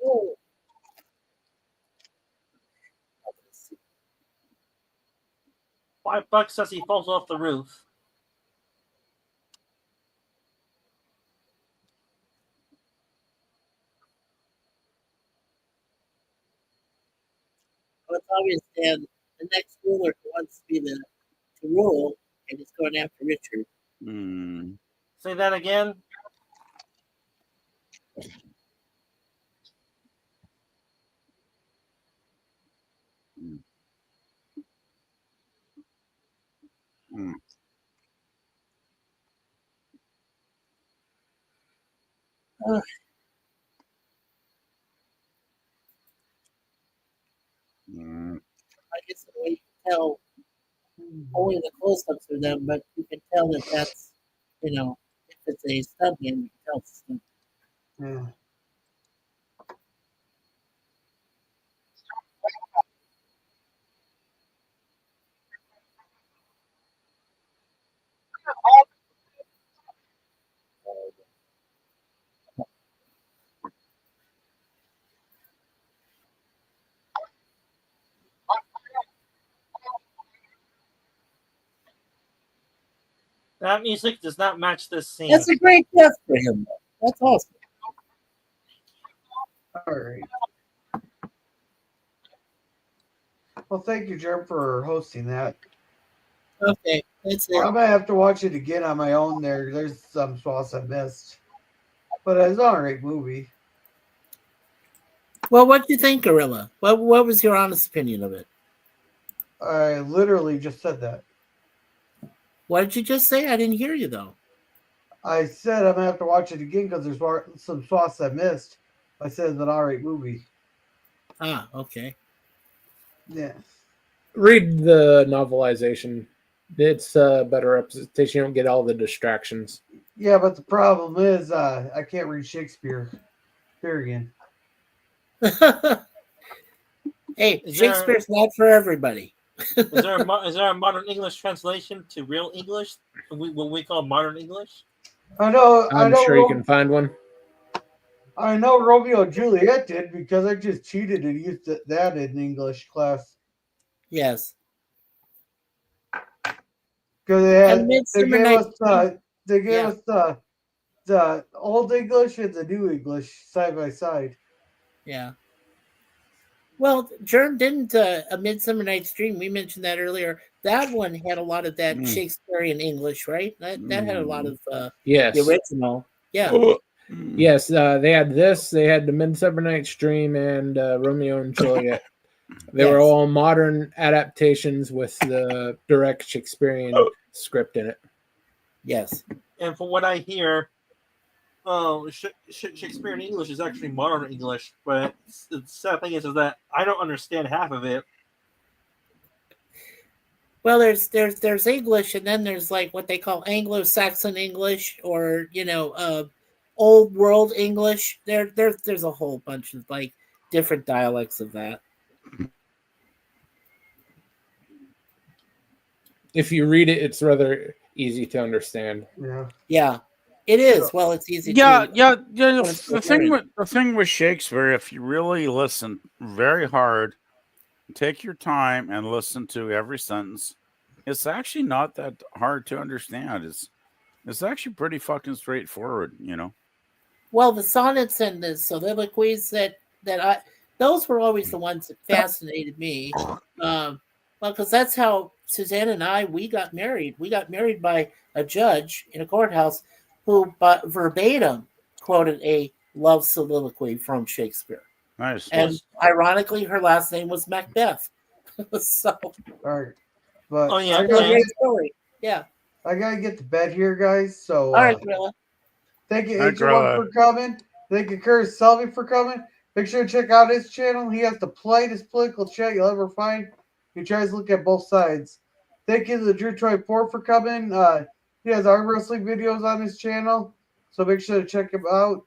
Oh, $5 as he falls off the roof. obvious that the next ruler who wants to be to rule and is going after Richard. Hmm. Say that again. Hmm. Hmm. I guess the way you can tell only the close-ups are them, but you can tell that that's, if it's a stunt man, you can tell it's a stunt. Yeah. That music does not match this scene. That's a great death for him, though. That's awesome. All right. Well, thank you, Jerm, for hosting that. Okay, that's it. I might have to watch it again on my own. There's some spots I missed, but it's an alright movie. Well, what do you think, Gorilla? What was your honest opinion of it? I literally just said that. What did you just say? I didn't hear you, though. I said I'm gonna have to watch it again because there's some spots I missed. I said it's an alright movie. Ah, okay. Yeah. Read the novelization. It's a better representation. You don't get all the distractions. Yeah, but the problem is I can't read Shakespearean. Hey, Shakespeare's not for everybody. Is there a modern English translation to real English? What we call modern English? I know. I'm sure you can find one. I know Romeo and Juliet did because I just cheated and used that in English class. Yes. Because they gave us the old English and the new English side by side. Yeah. Well, Germ didn't A Midsummer Night's Dream. We mentioned that earlier. That one had a lot of that Shakespearean English, right? That had a lot of yes, the original. Yeah. Yes, they had this. They had the Midsummer Night's Dream and Romeo and Juliet. They were all modern adaptations with the direct Shakespearean script in it. Yes. And from what I hear, Shakespearean English is actually modern English, but the sad thing is that I don't understand half of it. Well, there's English, and then there's like what they call Anglo-Saxon English, or Old World English. There's a whole bunch of like different dialects of that. If you read it, it's rather easy to understand. Yeah, it is. Well, it's easy. The thing with Shakespeare, if you really listen very hard, take your time and listen to every sentence, it's actually not that hard to understand. It's actually pretty fucking straightforward, Well, the sonnets and the soliloquies those were always the ones that fascinated me. Well, because that's how Suzanne and we got married. We got married by a judge in a courthouse who verbatim quoted a love soliloquy from Shakespeare. Nice. And ironically, her last name was Macbeth. So, all right. But great story. Yeah. I gotta get to bed here, guys. So all right, Gorilla. Thank you, H1 for coming. Thank you, Curtis Selby, for coming. Make sure to check out his channel. He has the politest political chat you'll ever find. He tries to look at both sides. Thank you to the Drew Troy Ford for coming. He has arm wrestling videos on his channel, so make sure to check him out.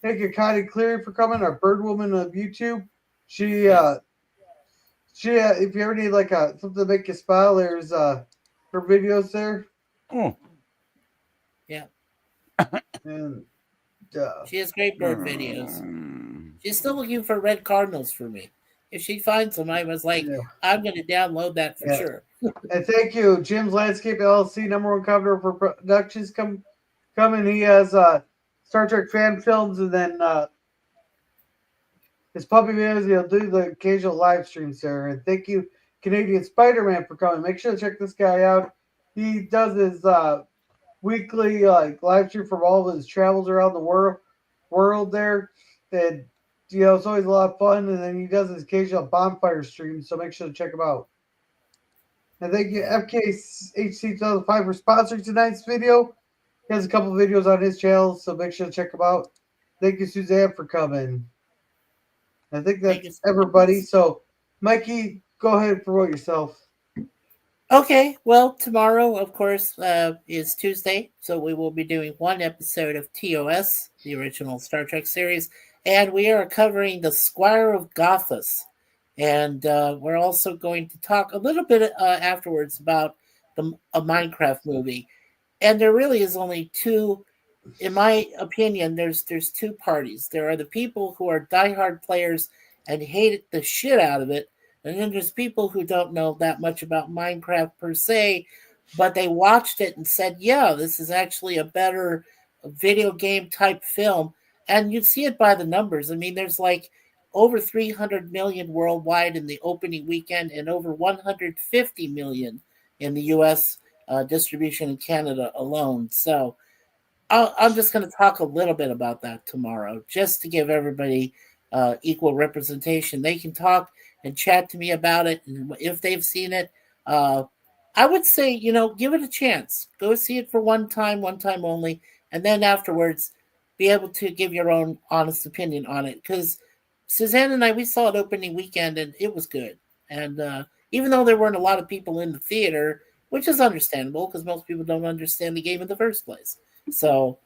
Thank you, Connie Cleary, for coming, our bird woman of YouTube. She if you ever need like something to make you smile, there's her videos there. Oh. Yeah. And she has great bird videos. She's still looking for red cardinals for me. If she finds them, I was like, I'm going to download that for sure. And thank you, Jim's Landscape LLC, #1 cover for productions coming. He has Star Trek fan films, and then his puppy videos. He'll do the occasional live streams there. And thank you, Canadian Spider-Man, for coming. Make sure to check this guy out. He does his weekly live stream from all of his travels around the world there. And it's always a lot of fun. And then he does his occasional bonfire streams, so make sure to check him out. And thank you, Fkch2005, for sponsoring tonight's video. He has a couple videos on his channel, so make sure to check them out. Thank you, Suzanne, for coming. I think that's everybody. So, Mikey, go ahead and promote yourself. Okay, well, tomorrow, of course, is Tuesday, so we will be doing one episode of TOS, the original Star Trek series, and we are covering the Squire of Gothas. And we're also going to talk a little bit afterwards about a Minecraft movie. And there really is only two, in my opinion, there's two parties. There are the people who are diehard players and hate the shit out of it. And then there's people who don't know that much about Minecraft per se, but they watched it and said, yeah, this is actually a better video game type film. And you'd see it by the numbers. I mean, there's like over 300 million worldwide in the opening weekend and over 150 million in the U.S. Distribution in Canada alone. So I'm just going to talk a little bit about that tomorrow, just to give everybody equal representation. They can talk and chat to me about it, and if they've seen it. I would say, give it a chance. Go see it for one time only, and then afterwards be able to give your own honest opinion on it. Because Suzanne and I, we saw it opening weekend, and it was good. And even though there weren't a lot of people in the theater, which is understandable because most people don't understand the game in the first place. So,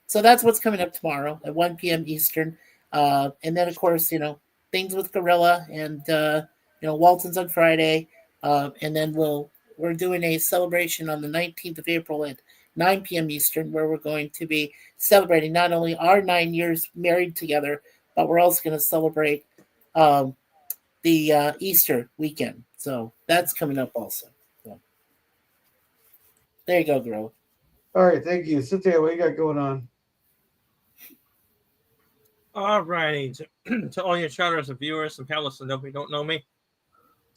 so that's what's coming up tomorrow at 1 p.m. Eastern. And then, of course, things with Gorilla and, Walton's on Friday. And then we're doing a celebration on the 19th of April at 9 p.m. Eastern, where we're going to be celebrating not only our 9 years married together, but we're also going to celebrate the Easter weekend. So that's coming up also. So, there you go, Gorilla. All right, thank you. Cynthia, what you got going on? All right. To all your chatters and viewers and panelists and nobody don't know me,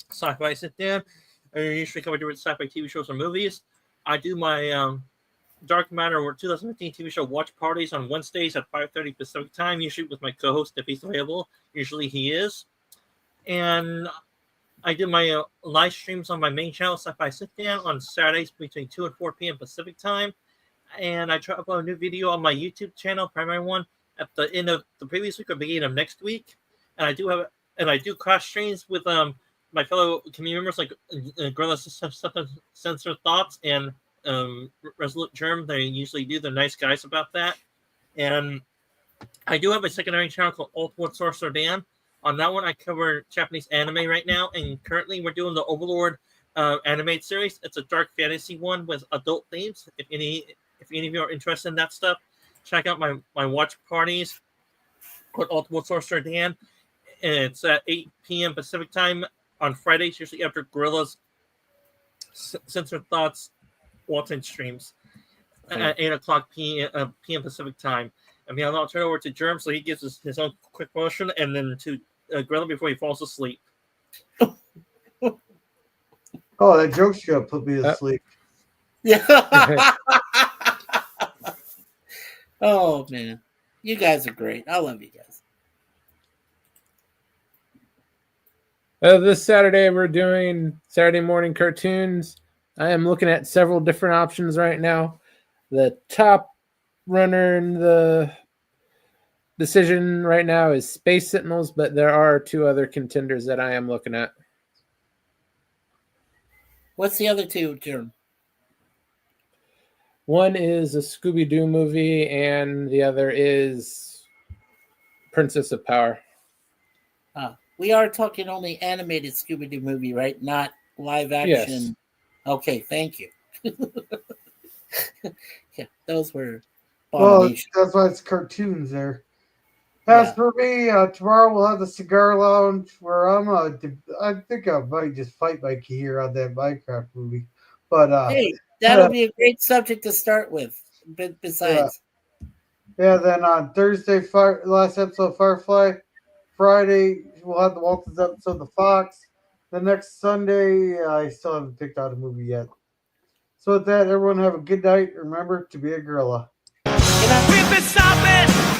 Sci-Fi Sit Down. I usually cover different sci-fi TV shows or movies. I do my Dark Matter or 2015 TV show watch parties on Wednesdays at 5:30 Pacific time, usually with my co-host if he's available. Usually he is. And I do my live streams on my main channel, Sci-Fi Sit Down, on Saturdays between 2 and 4 p.m. Pacific time. And I try to upload a new video on my YouTube channel, primary one, at the end of the previous week or beginning of next week. And I do cross streams with my fellow community members like Gorilla Censor Thoughts and Resolute Germ. They usually do. They're nice guys about that. And I do have a secondary channel called Ultimate Sorcerer Dan. On that one, I cover Japanese anime right now, and currently we're doing the Overlord animated series. It's a dark fantasy one with adult themes. If any of you are interested in that stuff, check out my watch parties called Ultimate Sorcerer Dan. And it's at 8 p.m. Pacific time on Fridays, usually after Gorilla's Censored Thoughts Walton streams at 8 o'clock p.m. Pacific time. I mean, I'll turn over to Germ so he gives his own quick motion, and then to Gorilla before he falls asleep. Oh, that joke's gonna put me to sleep. Yeah. Oh, man. You guys are great. I love you guys. This Saturday, we're doing Saturday morning cartoons. I am looking at several different options right now. The top runner in the decision right now is Space Sentinels, but there are two other contenders that I am looking at. What's the other two, Jim? One is a Scooby-Doo movie, and the other is Princess of Power. We are talking only animated Scooby-Doo movie, right? Not live action. Yes. Okay, thank you. Yeah, those were. Well, that's why it's cartoons there. As for me, tomorrow we'll have the Cigar Lounge where I think I might just fight Mikey here on that Minecraft movie. But hey, that'll be a great subject to start with. Besides, Yeah, then on Thursday, last episode of Firefly. Friday, we'll have the Waltons episode of The Fox. The next Sunday, I still haven't picked out a movie yet. So with that, everyone have a good night. Remember to be a gorilla. We've been stopping